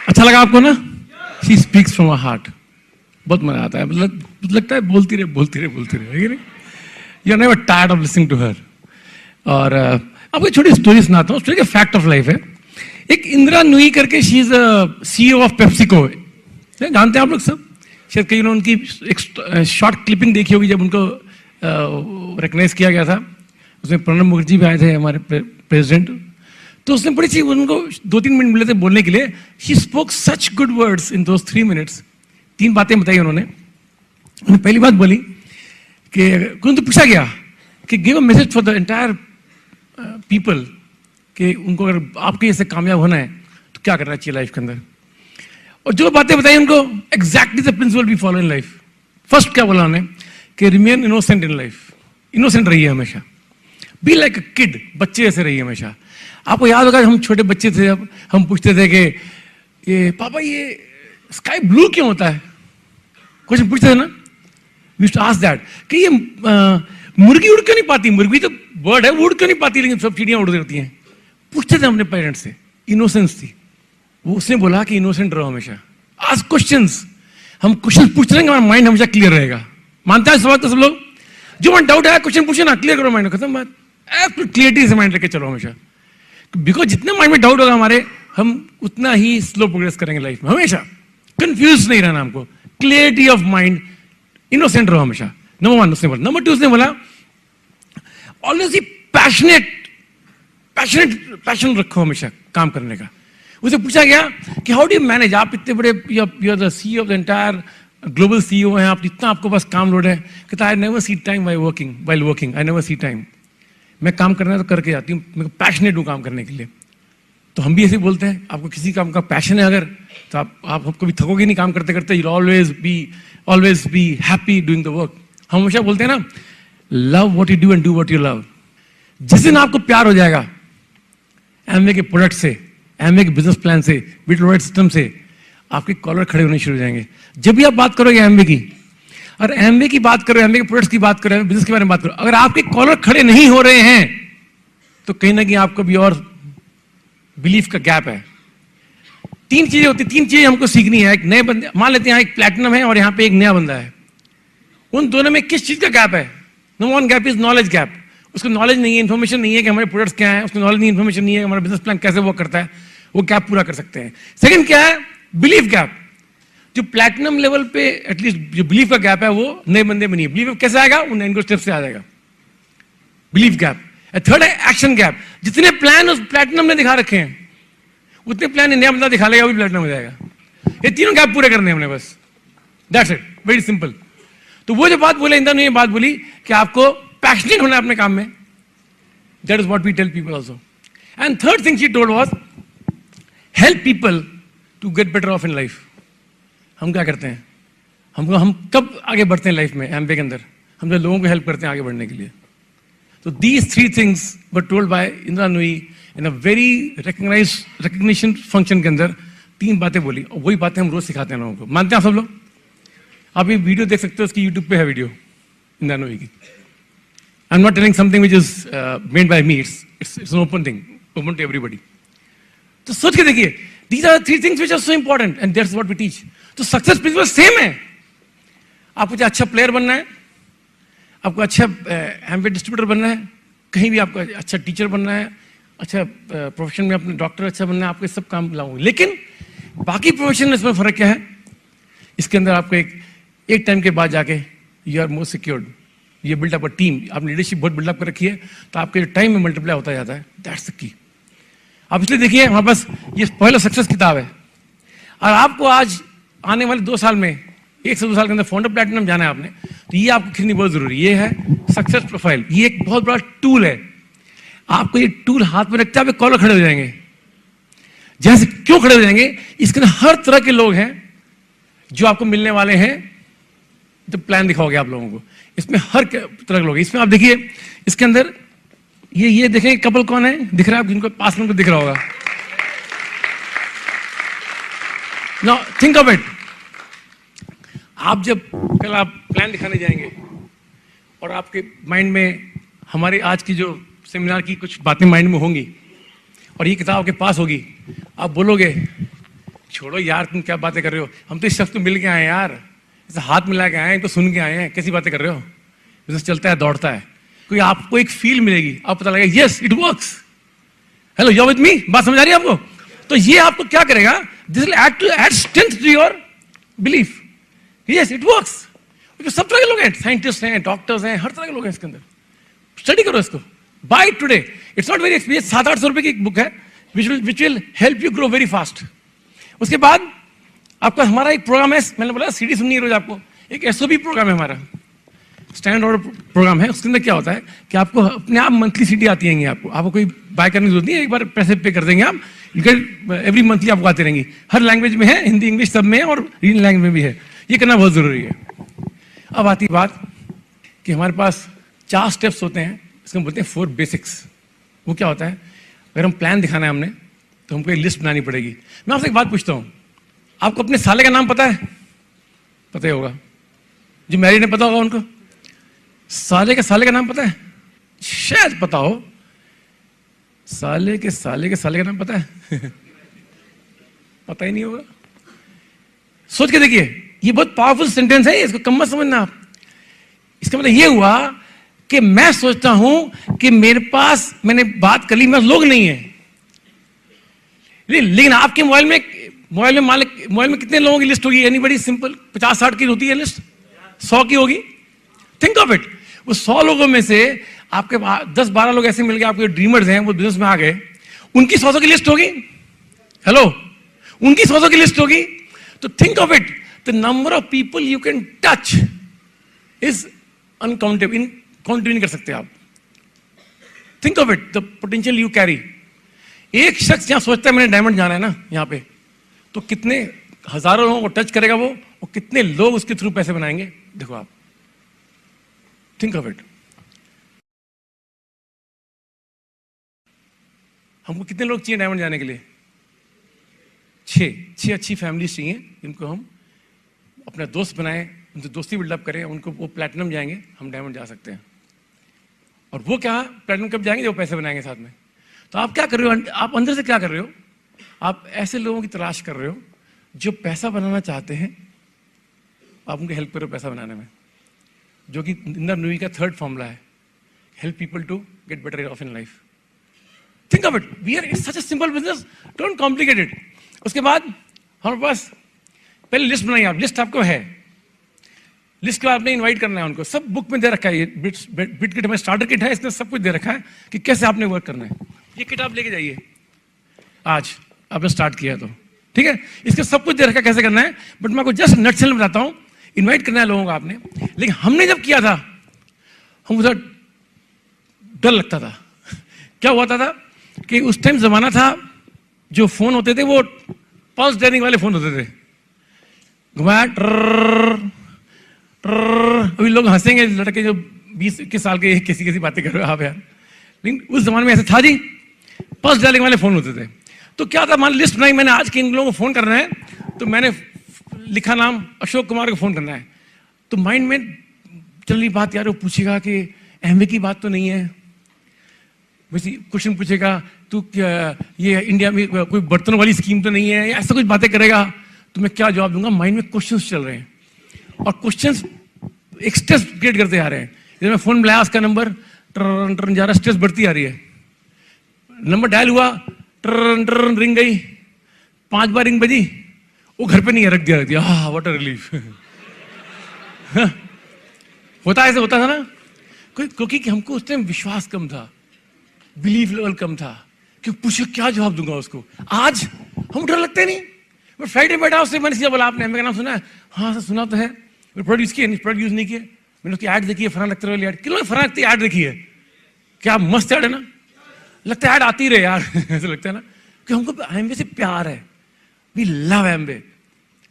Speaker 2: अच्छा लगा आपको ना? She speaks from a heart. बहुत मजा आता है, मतलब लगता है बोलती रहे। You are never tired of listening to her. और आपको छोटी स्टोरी सुनाता हूँ, स्टोरी का फैक्ट ऑफ लाइफ है। एक इंदिरा नुई करके, she is CEO of PepsiCo, जानते हैं आप लोग सब शायद। कई उन्होंने उनकी एक शॉर्ट क्लिपिंग देखी होगी जब उनको रिकग्नाइज किया गया था। उसमें प्रणब मुखर्जी भी आए थे, हमारे प्रेसिडेंट। तो उसने बड़ी सी उनको 2-3 मिनट मिले थे बोलने के लिए. She spoke such good words in those 3 minutes. 3 बातें बताई उन्होंने. पहली बात बोली कि तो पूछा गया कि give a message for the entire people कि उनको अगर आपके जैसे कामयाब होना है तो क्या करना चाहिए लाइफ के अंदर. और जो बातें बताई उनको exactly the principle we follow in life. First क्या बोला उन्होंने कि remain innocent in life. Innocent रहिए हमेशा. Be like a kid. बच्चे जैसे रहिए हमेशा. आपको याद होगा हम छोटे बच्चे थे जब हम पूछते थे कि ये पापा ये स्काई ब्लू क्यों होता है. क्वेश्चन पूछते थे ना. We used to ask that कि ये मुर्गी उड़ क्यों नहीं पाती. मुर्गी तो बर्ड है, वो उड़ क्यों नहीं पाती, लेकिन सब चिड़ियां उड़ रहती हैं. पूछते थे अपने पेरेंट्स से. इनोसेंस थी वो. उसने बोला कि इनोसेंट रहो हमेशा. Ask questions. हम क्वेश्चन पूछ रहेंगे, हमारा माइंड हमेशा क्लियर रहेगा. मानता है इस बात को सब लोग. जो मन डाउट है क्वेश्चन पूछे ना, क्लियर करो माइंड. खत्म बात. क्लियरिटी से माइंड लेके चलो हमेशा. बिकॉज जितने माइंड में डाउट होगा हमारे, हम उतना ही स्लो प्रोग्रेस करेंगे लाइफ में. हमेशा कंफ्यूज नहीं रहना हमको. Clarity of mind. इनोसेंट रहो हमेशा. नंबर 1 उसने बोला. नंबर 2 उसने बोला ऑलवेज पैशन रखो हमेशा काम करने का. उसे पूछा गया कि हाउ डू यू मैनेज. आप इतने बड़े you are the CEO of the entire global CEO हैं आप. इतना आपको पास काम लोड है. कहता I never see time while working. I never see time. मैं काम करना है तो करके जाती हूँ. मैं पैशनेट हूँ काम करने के लिए. तो हम भी ऐसे बोलते हैं. आपको किसी काम का पैशन है अगर, तो आप कभी थकोगे नहीं काम करते करते. You always be happy doing the work. हम हमेशा बोलते हैं ना, love what you do and do what you love. जिस दिन आपको प्यार हो जाएगा एमवे के प्रोडक्ट से, एमवे के बिजनेस प्लान से, बिटलॉइड सिस्टम से, आपके कॉलर खड़े होने शुरू हो जाएंगे. जब भी आप बात करोगे एमवे की, और एमवे की बात करो, एमवे के प्रोडक्ट्स की बात करो, बिजनेस के बारे में बात करो, अगर आपके कॉलर खड़े नहीं हो रहे हैं तो कहीं ना कहीं आपको भी और बिलीफ का गैप है. 3 चीजें होती. 3 चीजें हमको सीखनी है. एक नए बंदे, मान लेते हैं एक प्लैटिनम है और यहाँ पे एक नया बंदा है. उन दोनों में किस चीज का गैप है. Number 1 gap is knowledge gap. उसको नॉलेज नहीं है, इन्फॉर्मेशन नहीं है कि हमारे प्रोडक्ट्स क्या है. उसको नॉलेज नहीं, इन्फॉर्मेशन नहीं है हमारा बिजनेस प्लान कैसे वर्क करता है. वो गैप पूरा कर सकते हैं. सेकंड क्या है, बिलीफ गैप. जो प्लैटिनम लेवल पे एटलीस्ट जो बिलीफ का गैप है वो नए बंदे में नहीं है. बिलीफ कैसे आएगा, वो 9 स्टेप से आ जाएगा. Belief gap. थर्ड है एक्शन गैप. जितने प्लान उस प्लैटिनम ने दिखा रखे हैं उतने प्लान नया बंदा दिखा लेगा, वो भी प्लैटिनम हो जाएगा. ये तीनों गैप पूरे करने हमने बस. That's it. Very simple. तो वो जो बात बोले इंदा ने, ये बात बोली कि आपको पैशनेट होना है अपने काम में. That is what we tell people also. And third thing she told was help people to get better off in life. हम क्या करते हैं, हम कब आगे बढ़ते हैं लाइफ में एमवे के अंदर, हम जो लोगों को हेल्प करते हैं आगे बढ़ने के लिए. तो these 3 things were told by Indira Nooyi in a very recognition function के अंदर. 3 बातें बोली और वही बातें हम रोज सिखाते हैं लोगों को. मानते हैं आप सब लोग. आप ये वीडियो देख सकते हो, उसकी यूट्यूब पे है वीडियो इंदिरा नूई की. I am not telling something which is made by me. It's an open thing, open to everybody. तो सोच के देखिए, these are 3 things which are so important and that's what we teach. तो success principal same है. आपको चाहे अच्छा player बनना है, आपको अच्छा एमवे डिस्ट्रीब्यूटर बनना है, कहीं भी आपको अच्छा टीचर बनना है, अच्छा प्रोफेशन में अपने डॉक्टर अच्छा बनना है, आपको सब काम लाऊंगे. लेकिन बाकी प्रोफेशन में इसमें फर्क क्या है, इसके अंदर आपको एक टाइम के बाद जाके यू आर मोर सिक्योर्ड. ये बिल्डअप अ टीम. आपने लीडरशिप बहुत बिल्डअप कर रखी है तो आपके टाइम में मल्टीप्लाई होता जाता है. That's the key. आप इसलिए देखिए हमारे पास ये पहला सक्सेस किताब है. और आपको आज आने वाले 2 साल में, 1 से 2 साल के अंदर फाउंडर प्लैटिनम जाना है आपने, तो ये आपको खरीदनी बहुत जरूरी. ये है सक्सेस प्रोफाइल. ये एक बहुत बड़ा टूल है. आपको ये टूल हाथ में रखते आप कॉलर खड़े हो जाएंगे. जैसे क्यों खड़े हो जाएंगे, इसके अंदर हर तरह के लोग हैं जो आपको मिलने वाले हैं. जब प्लान दिखाओगे आप लोगों को, इसमें हर तरह के लोग. इसमें आप देखिए इसके अंदर ये देखें कपल कौन है, दिख रहा है आप जिनको पास में दिख रहा होगा. Now think of it. आप जब कल आप प्लान दिखाने जाएंगे और आपके माइंड में हमारे आज की जो सेमिनार की कुछ बातें माइंड में होंगी और ये किताब आपके पास होगी, आप बोलोगे छोड़ो यार तुम क्या बातें कर रहे हो, हम तो इस शख्स को मिल के आए हैं यार, इसे हाथ मिला के आए हैं, तो सुन के आए हैं, कैसी बातें कर रहे हो. बिजनेस चलता है, दौड़ता है. कोई आपको एक फील मिलेगी, आप पता लगेगा yes it works. Hello you are with me. बात समझ आ रही है आपको. तो ये आपको क्या करेगा, this will add strength to your belief. Yes it works. सब तरह के लोग हैं, साइंटिस्ट हैं, डॉक्टर्स हैं, हर तरह के लोग हैं इसके अंदर. स्टडी करो इसको. By today. It's not very experience. 700-800 रुपए की एक बुक है. which will help you grow very fast. उसके बाद आपका हमारा एक प्रोग्राम है, मैंने बोला सीडी सुननी है रोज आपको, एक एसओपी प्रोग्राम है हमारा, स्टैंड ऑर्डर प्रोग्राम है। उसके अंदर क्या होता है कि आपको अपने आप मंथली सीडी आती रहेंगी, आपको कोई बाय करने की जरूरत नहीं है, एक बार पैसे पे कर देंगे आप, एवरी मंथली आपको आती रहेंगी, हर लैंग्वेज में है, हिंदी इंग्लिश सब में है और रीजनल लैंग्वेज में भी है। ये करना बहुत जरूरी है। अब आती बात कि हमारे पास 4 स्टेप्स होते हैं, इसको बोलते हैं 4 बेसिक्स। वो क्या होता है, अगर हम प्लान दिखाना है हमने तो हमको एक लिस्ट बनानी पड़ेगी। मैं आपसे एक बात पूछता हूँ, आपको अपने साले का नाम पता है? पता ही होगा, जो मैरिड है पता होगा उनको। साले का नाम पता है? शायद पता हो। साले के साले का नाम पता है? पता ही नहीं होगा। सोच के देखिए, ये बहुत पावरफुल सेंटेंस है, इसको कम मत समझना आप। इसका मतलब ये हुआ कि मैं सोचता हूं कि मेरे पास मैंने बात कर ली, मेरे लोग नहीं है, लेकिन आपके मोबाइल में कितने लोगों की लिस्ट होगी? एनीबडी? सिंपल 50-60 की होती है लिस्ट, 100 की होगी। थिंक ऑफ इट, वो 100 लोगों में से आपके 10-12 लोग ऐसे मिल गए, आपके ड्रीमर्स हैं, वो बिजनेस में आ गए, उनकी 100 की लिस्ट होगी। हेलो, उनकी 100 की लिस्ट होगी। तो think of it, the number of people you can touch is uncountable, count नहीं कर सकते आप। Think of it, the potential you carry. एक शख्स यहां सोचता है मैंने डायमंड जाना है ना यहां पे, तो कितने हजारों लोगों को टच करेगा वो, और कितने लोग उसके थ्रू पैसे बनाएंगे, देखो आप। Think of it. हमको कितने लोग चाहिए डायमंड जाने के लिए? 6 अच्छी फैमिलीज चाहिए जिनको हम अपना दोस्त बनाएं, उनसे दोस्ती बिल्डअप करें, उनको वो प्लैटिनम जाएंगे, हम डायमंड जा सकते हैं। और वो क्या, प्लैटिनम कब जाएंगे? जब पैसे बनाएंगे साथ में। तो आप क्या कर रहे हो, आप अंदर से क्या कर रहे हो? आप ऐसे लोगों की तलाश कर रहे हो जो पैसा बनाना चाहते हैं, आप उनको हेल्प करो पैसा बनाने में, जो कि इंदर न्यूई का 3rd फॉर्मूला है, help people to get better off in life. Think of it, we are such a simple business, don't complicate it. उसके बाद हमारे पास पहले लिस्ट बनाइए आप, लिस्ट आपको है, लिस्ट के बाद आपने इनवाइट करना है उनको, सब बुक में दे रखा है, ये बिट किट में स्टार्टर किट है, इसमें सब कुछ दे रखा है कि कैसे आपने वर्क करना है। ये किट आप लेके जाइए, आज आपने स्टार्ट किया तो ठीक है, इसके सब कुछ दे रखा है कैसे करना है, बट मैं आपको जस्ट नटशेल में बताता हूँ। इनवाइट करना है लोगों को आपने, लेकिन हमने जब किया था हम उधर डर लगता था। क्या हुआ था कि उस टाइम जमाना था, जो फोन होते थे वो पल्स डायलिंग वाले फोन होते थे, घुमाया अभी लोग हंसेंगे लड़के जो 20-21 साल के किसी बातें कर रहे हो आप यार, लेकिन उस जमाने में ऐसे था जी, पल्स डायलिंग वाले फोन होते थे। तो क्या था, मान लिस्ट बनाई मैंने, आज के इन लोगों को फोन करना है, तो मैंने लिखा नाम अशोक कुमार को फोन करना है, तो माइंड में चल रही बात यार, वो पूछेगा कि एमवे की बात तो नहीं है, वैसे क्वेश्चन पूछेगा तू क्या ये इंडिया में कोई बर्तन वाली स्कीम तो नहीं है, ऐसा कुछ बातें करेगा, तो मैं क्या जवाब दूंगा? माइंड में क्वेश्चंस चल रहे हैं और क्वेश्चंस एक स्ट्रेस क्रिएट करते आ रहे हैं। जब मैं फोन मिलाया, उसका नंबर टर्न टर्न जा रहा, स्ट्रेस बढ़ती आ रही है। नंबर डायल हुआ, टर्न टर्न रिंग गई, 5 बार रिंग बजी, वो घर पे नहीं है, रख दिया। हाँ, व्हाट अ रिलीफ। होता ऐसे होता था ना, क्योंकि हमको उस टाइम विश्वास कम था, बिलीफ लेवल कम था, कि पूछो क्या जवाब दूंगा उसको। आज हम डर लगते नहीं। मैं फ्राइडे बैठा, उससे मैंने सीधा बोला, आपने एमवे का नाम सुना है? हाँ सर सुना तो है। प्रोडक्ट यूज किया, प्रोडक्ट यूज नहीं किया, मैंने उसकी ऐड देखी है, फरान लगते वाली ऐड, किलो फरान लगती ऐड देखी है, क्या मस्त ऐड है ना, लगता है ऐड आती रहे यार। ऐसा लगता है ना कि हमको एमवे से प्यार है, वी लव एमवे।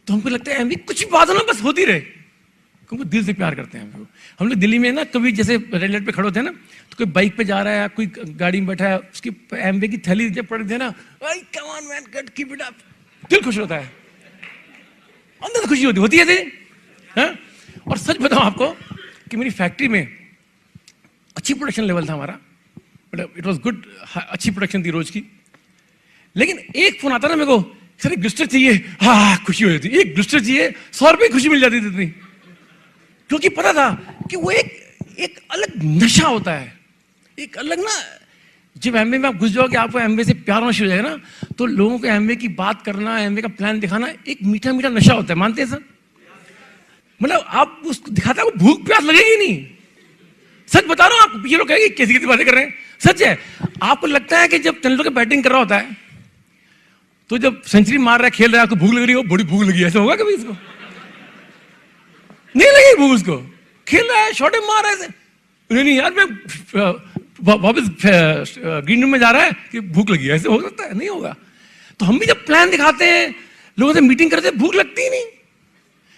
Speaker 2: तो हमको लगता है एमवे कुछ बात हो ना बस होती रहे, हमको दिल से प्यार करते हैं हमको। हम लोग दिल्ली में ना कभी जैसे रेड लाइट पे खड़े होते हैं ना, तो कोई बाइक पे जा रहा है, कोई गाड़ी में बैठा है, उसकी एमवे की थैली जब पड़ दे ना, come on man, got keep it up, दिल खुश होता है, अंदर खुशी होती है हाँ? और सच बताऊं आपको कि मेरी फैक्ट्री में अच्छी प्रोडक्शन लेवल था हमारा, बट इट वाज गुड, अच्छी प्रोडक्शन थी रोज की। लेकिन एक फोन आता ना मेरे को, सर एक ग्लिस्टर चाहिए, हाँ खुशी हो जाती, एक ग्लिस्टर चाहिए, 100 रुपये खुशी मिल जाती थी इतनी, क्योंकि पता था कि वो एक अलग नशा होता है, एक अलग ना, जब एमवे में आप घुस जाओगे, आपको एमवे से प्यार होना शुरू हो जाएगा ना, तो लोगों को एमवे की बात करना, एमवे का प्लान दिखाना एक मीठा मीठा नशा होता है, मानते हैं सर? मतलब आप उसको दिखाता है, भूख प्यास लगेगी नहीं, सच बता रहा हूं आपको। ये लोग कहेंगे कैसी कैसी बातें कर रहे हैं, सच है। आपको लगता है कि जब तेंदुलकर बैटिंग कर रहा होता है तो जब सेंचुरी मार रहा है, खेल रहा है, आपको भूख लग रही हो, बड़ी भूख लगी, ऐसा होगा कभी इसको? नहीं लगी भूख उसको, खेल रहा है, शॉटे मार रहा है, नहीं यार मैं वापस ग्रीन रूम में जा रहा है कि भूख लगी, ऐसे हो सकता है? नहीं होगा। तो हम भी जब प्लान दिखाते हैं, लोगों से मीटिंग करते हैं, भूख लगती ही नहीं,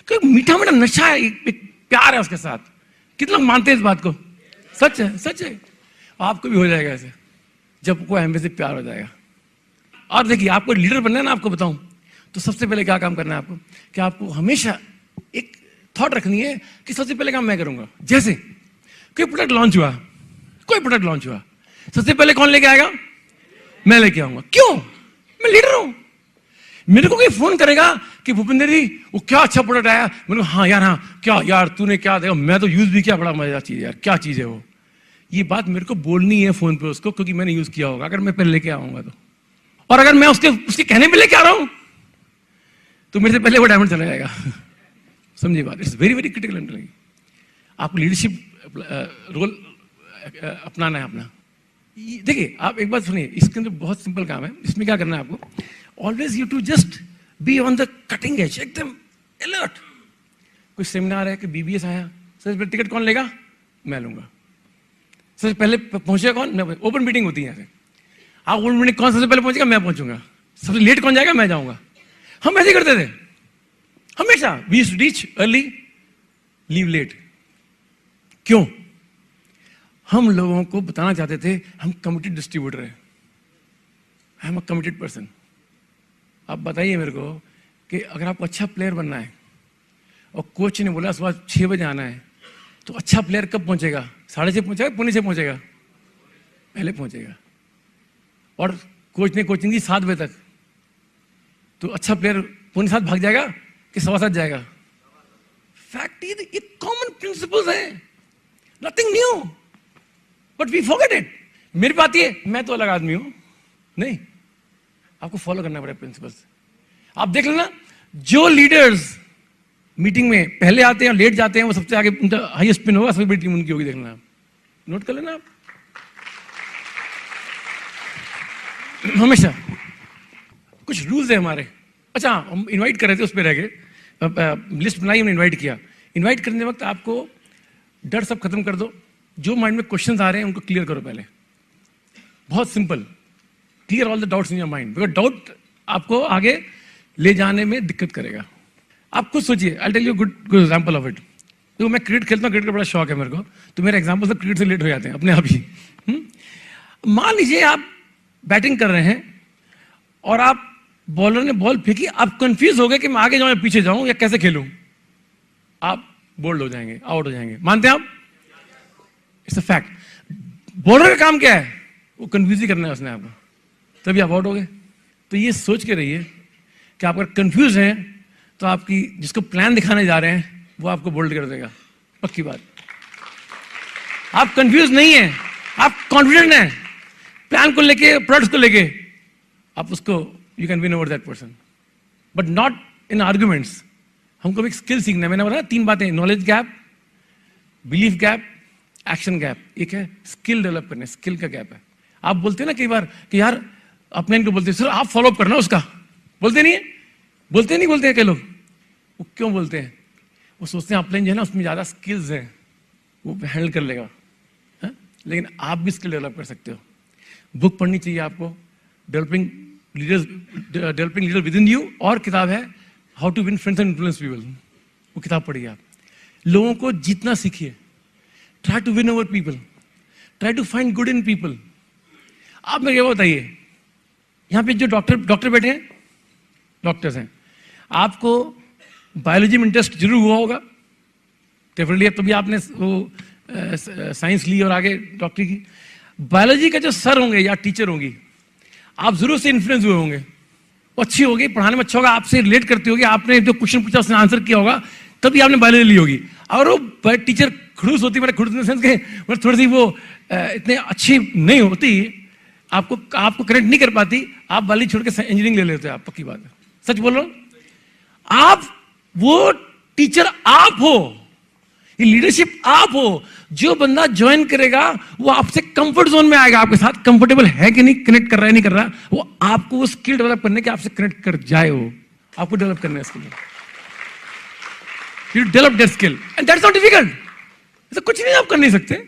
Speaker 2: क्योंकि मीठा मीठा नशा है, एक प्यार है उसके साथ। कितने लोग मानते हैं इस बात को? सच है, सच है। आपको भी हो जाएगा ऐसे, जब कोई हमें से प्यार हो जाएगा। और देखिए, आपको लीडर बनना है ना, आपको बताऊं तो सबसे पहले क्या काम करना है आपको, कि आपको हमेशा एक थॉट रखनी है कि सबसे पहले काम मैं करूंगा। जैसे कोई प्रोडक्ट लॉन्च हुआ, सबसे पहले कौन लेके आएगा? मैं लेके आऊंगा। क्यों? मैं लीडर हूं। मेरे को कोई फोन करेगा कि भूपेंद्र जी वो क्या अच्छा प्रोडक्ट आया, मैंने कहा हाँ यार, हाँ क्या यार तूने क्या देखा, मैं तो यूज भी किया, बड़ा मजेदार चीज है यार, क्या चीज है वो। ये बात मेरे को बोलनी है फोन पे उसको, क्योंकि मैंने यूज किया होगा, अगर मैं पहले लेके आऊंगा तो। और अगर मैं उसके कहने पे लेके आ रहा हूं तो मेरे से पहले वो डायमंड चला जाएगा। समझिए बात, it's very very critical underline. आपको लीडरशिप रोल अपनाना है अपना। देखिए, आप एक बात सुनिए, इसके अंदर बहुत सिंपल काम है। इसमें क्या करना है आपको, always you to just be on the cutting edge, एकदम अलर्ट। कोई सेमिनार है कि BBS आया, सबसे पहले टिकट कौन लेगा? मैं लूंगा। सबसे पहले पहुंचेगा कौन? मैं। ओपन मीटिंग होती है यहाँ पे, आप ओपन मीटिंग कौन सबसे पहले पहुंचेगा? मैं पहुंचूंगा। सबसे लेट कौन जाएगा? मैं जाऊंगा। हम ऐसे ही करते थे हमेशा। We used to reach early, leave late. क्यों? हम लोगों को बताना चाहते थे हम कमिटेड डिस्ट्रीब्यूटर हैं, I am a committed person. आप बताइए मेरे को कि अगर आपको अच्छा प्लेयर बनना है और कोच ने बोला सुबह 6 बजे आना है, तो अच्छा प्लेयर कब पहुंचेगा? 6:30 पहुंचेगा, 6:45 पहुंचेगा? पहले पहुंचेगा। और कोच ने कोचिंग दी 7 बजे तक, तो अच्छा प्लेयर 6:45 भाग जाएगा कि 7:15 जाएगा? फैक्ट, ये कॉमन प्रिंसिपल्स है, nothing new, but we forget it. मेरी बात ये, मैं तो अलग आदमी हूं, नहीं, आपको फॉलो करना पड़ेगा प्रिंसिपल्स। आप देख लेना, जो लीडर्स मीटिंग में पहले आते हैं और लेट जाते हैं, वो सबसे आगे, उनका हाईएस्ट पिन होगा, सबसे बड़ी टीम उनकी होगी। देखना, आप नोट कर लेना। आप हमेशा कुछ रूल्स है हमारे। अच्छा, हम इनवाइट कर रहे थे, उस पर रह गए, लिस्ट बनाई, हमने इनवाइट किया। इनवाइट करने वक्त आपको डर सब खत्म कर दो, जो माइंड में क्वेश्चंस आ रहे हैं उनको क्लियर करो पहले। बहुत simple, clear all the doubts in your mind, because doubt आपको आगे ले जाने में दिक्कत करेगा। आप खुद सोचिए, I tell you good example of it. देखो, मैं क्रिकेट खेलता हूँ, क्रिकेट का बड़ा शौक है मेरे को, तो मेरे एग्जांपल सब क्रिकेट से लेट हो जाते हैं अपने आप ही। मान लीजिए आप बैटिंग कर रहे हैं और आप बॉलर ने बॉल फेंकी, आप कंफ्यूज हो गए कि मैं आगे जाऊं या पीछे जाऊं या कैसे खेलूं, आप बोल्ड हो जाएंगे, आउट हो जाएंगे। मानते हैं आप? It's a fact. बॉलर का काम क्या है? वो कंफ्यूज ही करना है उसने आपको, तभी आप आउट हो गए। तो ये सोच के रहिए कि आप अगर कंफ्यूज हैं तो आपकी जिसको प्लान दिखाने जा रहे हैं वो आपको बोल्ड कर देगा, पक्की बात। आप कंफ्यूज नहीं है, आप कॉन्फिडेंट हैं प्लान को लेके, प्रोडक्ट्स को लेके, आप उसको you can win over that person, but not in arguments. हमको एक स्किल सीखना है। मैंने बोला 3 बातें, knowledge gap, belief gap, action gap. एक है स्किल डेवलप करने, स्किल का गैप है। आप बोलते हैं ना कई बार कि यार, अपने इनको बोलते हैं सर आप फॉलो अप करना उसका, बोलते नहीं है? बोलते हैं कई लोग। वो क्यों बोलते हैं? वो सोचते हैं अपलाइन जो है ना उसमें ज़्यादा स्किल्स हैं, वो हैंडल कर लेगा। है? लेकिन आप भी स्किल डेवलप कर सकते हो। बुक पढ़नी चाहिए आपको, developing leader within you, और किताब है how to win friends and influence people. वो किताब पढ़िए आप। लोगों को जीतना सीखिए, try to win over people, try to find good in people. आप मेरे को बताइए, यहाँ पे जो डॉक्टर बैठे हैं, डॉक्टर्स हैं, आपको बायोलॉजी में इंटरेस्ट जरूर हुआ होगा डेफिनेटली, तभी आपने वो साइंस ली और आगे डॉक्टरी की। बायोलॉजी का जो सर होंगे या टीचर होंगी, आप जरूर से इन्फ्लुएंस हुए होंगे, वो अच्छी होगी, पढ़ाने में अच्छा होगा, आपसे रिलेट करती होगी, आपने जो क्वेश्चन पूछा उसने आंसर किया होगा, तभी आपने बायोलॉजी ली होगी। और वो टीचर खड़ूस होती, मेरे खड़ूस इन द सेंस के मतलब थोड़ी सी वो इतने अच्छी नहीं होती, आपको कनेक्ट नहीं कर पाती, आप बायोलॉजी छोड़ के इंजीनियरिंग ले लेते हो आप, पक्की बात है, सच बोल रहा हूं। आप वो टीचर आप हो, ये लीडरशिप आप हो। जो बंदा ज्वाइन करेगा वो आपसे कंफर्ट जोन में आएगा, आपके साथ कंफर्टेबल है कि नहीं, कनेक्ट कर रहा है नहीं कर रहा, वो आपको वो स्किल डेवलप करने के आपसे कनेक्ट कर जाए, वो आपको डेवलप करना है skill. You develop that skill and that's not difficult. ऐसा कुछ नहीं आप कर नहीं सकते।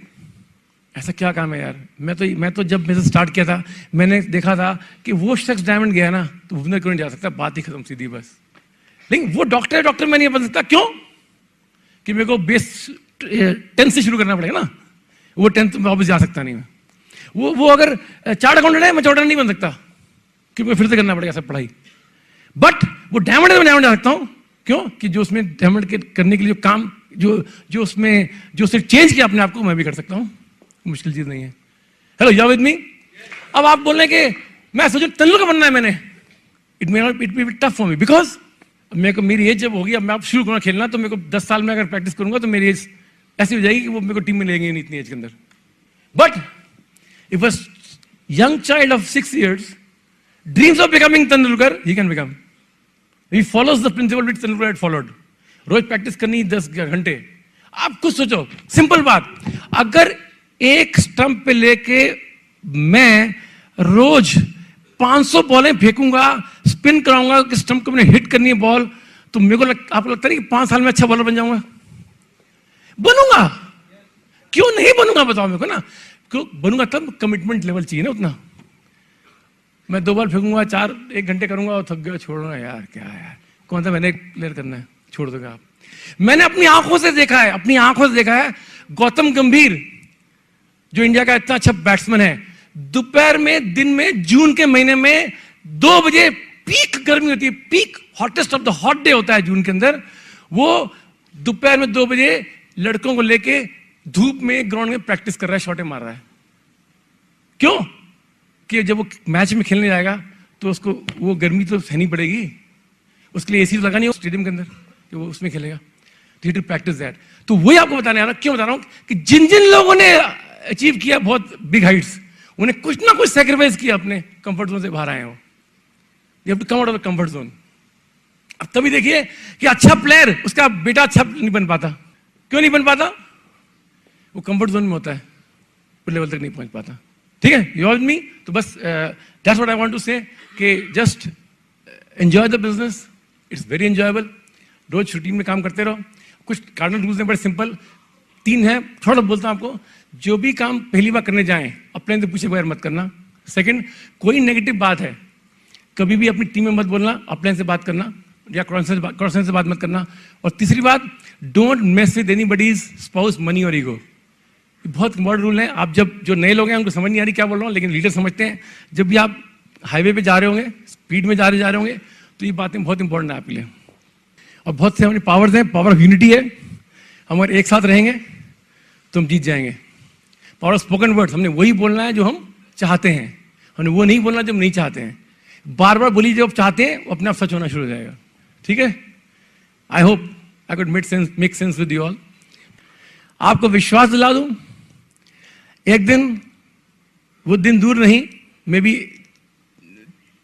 Speaker 2: ऐसा क्या काम है यार। मैं तो जब मेरे स्टार्ट किया था मैंने देखा था कि वो शख्स डायमंड गया ना तो विनर क्यों नहीं जा सकता, बात ही खत्म सीधी बस। लेकिन वो डॉक्टर मैं नहीं बन सकता, क्यों? कि मेरे को बेस 10 से शुरू करना पड़ेगा ना, वो 10 में वापस जा सकता नहीं मैं। वो अगर चार्ट अकाउंटेंट है, मैं चार्ट नहीं बन सकता क्योंकि फिर से करना पड़ेगा सब पढ़ाई। बट वो डायमंड है, मैं डायमंड जा सकता हूं, क्यों? कि जो उसमें डायमंड के करने के लिए काम जो उसने चेंज किया अपने आप को, मैं भी कर सकता हूं, मुश्किल चीज नहीं है। Hello, you are with me? अब आप बोल रहे हैं कि मैं सोचूं तेंदुलकर बनना है मैंने, it be tough for me because मेरे को मेरी एज जब होगी, अब मैं आप शुरू करूँगा खेलना तो मेरे को 10 साल में अगर प्रैक्टिस करूंगा तो मेरी एज ऐसी हो जाएगी कि वो मेरे को टीम में लेंगे नहीं इतनी एज के अंदर। But if a young child of 6 years dreams of becoming Tendulkar, he can become. He follows the principle which Tendulkar had followed. रोज प्रैक्टिस करनी 10 घंटे। आप कुछ सोचो, सिंपल बात, अगर एक स्टंप पे लेके मैं रोज 500 बॉलें फेंकूंगा, स्पिन कराऊंगा कि स्टंप को मैंने हिट करनी है बॉल, तो मेरे को आपको लगता है कि 5 साल में अच्छा बॉलर बन जाऊंगा? बनूंगा। क्यों नहीं बनूंगा बताओ मेरे को ना। क्यों बनूंगा? तब कमिटमेंट लेवल चाहिए ना उतना। मैं 2 बॉल फेंकूंगा, 1 घंटे करूंगा और थक गया, छोड़ूंगा यार, क्या यार, कौन सा मैंने क्लियर करना है, छोड़ दोगे आप। मैंने अपनी आंखों से देखा है, गौतम गंभीर जो इंडिया का इतना अच्छा बैट्समैन है, दोपहर में, दिन में, जून के महीने में 2 बजे पीक गर्मी होती है, peak hottest of the hot day होता है जून के अंदर, वो दोपहर में 2 बजे लड़कों को लेके धूप में ग्राउंड में प्रैक्टिस कर रहा है, शॉटे मार रहा है। क्यों? कि जब वो मैच में खेलने जाएगा तो उसको वो गर्मी तो सहनी पड़ेगी, उसके लिए एसी लगा नहीं स्टेडियम के अंदर कि वो उसमें खेलेगा, टू प्रैक्टिस दैट। तो वही आपको बताने आ रहा, क्यों बता रहा हूं कि जिन जिन लोगों ने अचीव किया बहुत बिग हाइट्स, उन्हें कुछ ना कुछ सैक्रिफाइस किया, अपने कंफर्ट जोन से बाहर आए हो। You have to come out of the comfort zone. अब तभी देखिए कि अच्छा प्लेयर, उसका बेटा अच्छा नहीं बन पाता। क्यों नहीं बन पाता? वो कंफर्ट जोन में होता है, उस लेवल तक नहीं पहुंच पाता। ठीक है, यू आर विद मी? तो बस that's what I want to say कि just enjoy the business, it's very enjoyable. रोज रूटीन में काम करते रहो। कुछ कार्डिनल रूल्स हैं बड़े सिंपल, 3 हैं, थोड़ा बोलता हूं आपको। जो भी काम पहली बार करने जाएं, अपने से पूछे बगैर मत करना। सेकंड, कोई नेगेटिव बात है कभी भी अपनी टीम में मत बोलना, अपने से बात करना या क्रॉस से बात मत करना। और तीसरी बात, don't mess with anybody's spouse, money और ईगो। बहुत इंपॉर्टेंट रूल है। आप जब जो नए लोग हैं उनको समझ नहीं आ रही क्या बोल रहा हूँ, लेकिन लीडर समझते हैं। जब भी आप हाईवे पे जा रहे होंगे, स्पीड में जा रहे होंगे, तो ये बातें बहुत इंपॉर्टेंट है आपके लिए। और बहुत से हमारी पावर्स हैं, पावर ऑफ यूनिटी है। हम अगर एक साथ रहेंगे तो हम जीत जाएंगे। पावर ऑफ स्पोकन वर्ड्स, हमने वही बोलना है जो हम चाहते हैं, हमने वो नहीं बोलना जो हम नहीं चाहते हैं। बार बार बोलिए जो आप चाहते हैं, वो अपने आप सच होना शुरू हो जाएगा। ठीक है? I hope I could make sense with you all. आपको विश्वास दिला दूं, एक दिन, वो दिन दूर नहीं, मे बी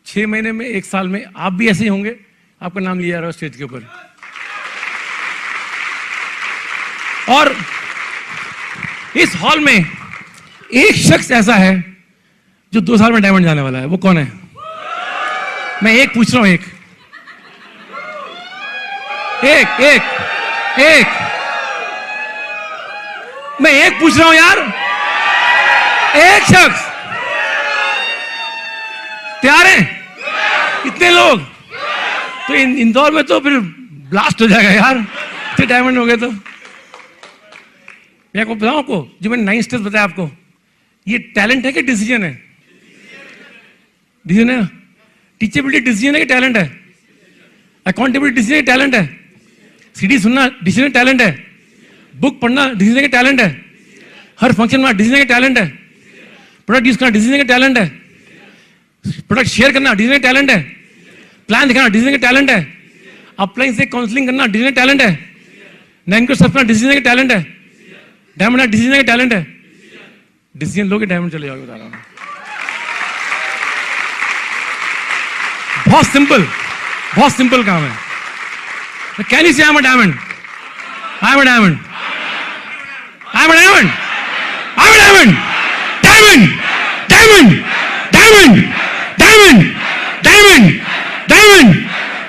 Speaker 2: 6 महीने में, 1 साल में आप भी ऐसे ही होंगे, आपका नाम लिया जा रहा है स्टेज के ऊपर। और इस हॉल में एक शख्स ऐसा है जो 2 साल में डायमंड जाने वाला है। वो कौन है? मैं एक पूछ रहा हूं, एक मैं एक पूछ रहा हूं यार, एक शख्स। तैयार हैं? इतने लोग तो इंदौर में तो फिर ब्लास्ट हो जाएगा यार, इतने डायमंड हो गए तो। मैं आपको बताऊं, आपको जो मैंने 9 स्टेप्स बताया आपको, ये टैलेंट है कि डिसीजन है? डिसीजन है ना? टीचेबिलिटी डिसीजन है कि टैलेंट है? अकाउंटेबिलिटी डिसीजन है कि टैलेंट है? सीडी सुनना डिसीजन टैलेंट है? बुक पढ़ना डिसीजन के टैलेंट है? हर फंक्शन में डिसीजन के टैलेंट है? प्रोडक्ट यूज करना डिसीजन के टैलेंट है? प्रोडक्ट शेयर करना डिसीजन के टैलेंट है? प्लान दिखाना डिसीजन के टैलेंट है? अपलाइन से काउंसलिंग करना डिसीजन के टैलेंट है? 9 को सफना डिसीजन के टैलेंट है? डायमंड डिसीजन के टैलेंट है? डिसीजन लोगे डायमंड चले जाओगे, बता रहा हूं। बहुत सिंपल काम है। कैन यू से I am a diamond? I am a diamond. I'm a diamond. I'm a diamond. Diamond. Diamond. Diamond. Diamond. Diamond. Diamond.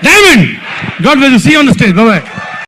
Speaker 2: Diamond. God bless you. See you on the stage. Bye bye.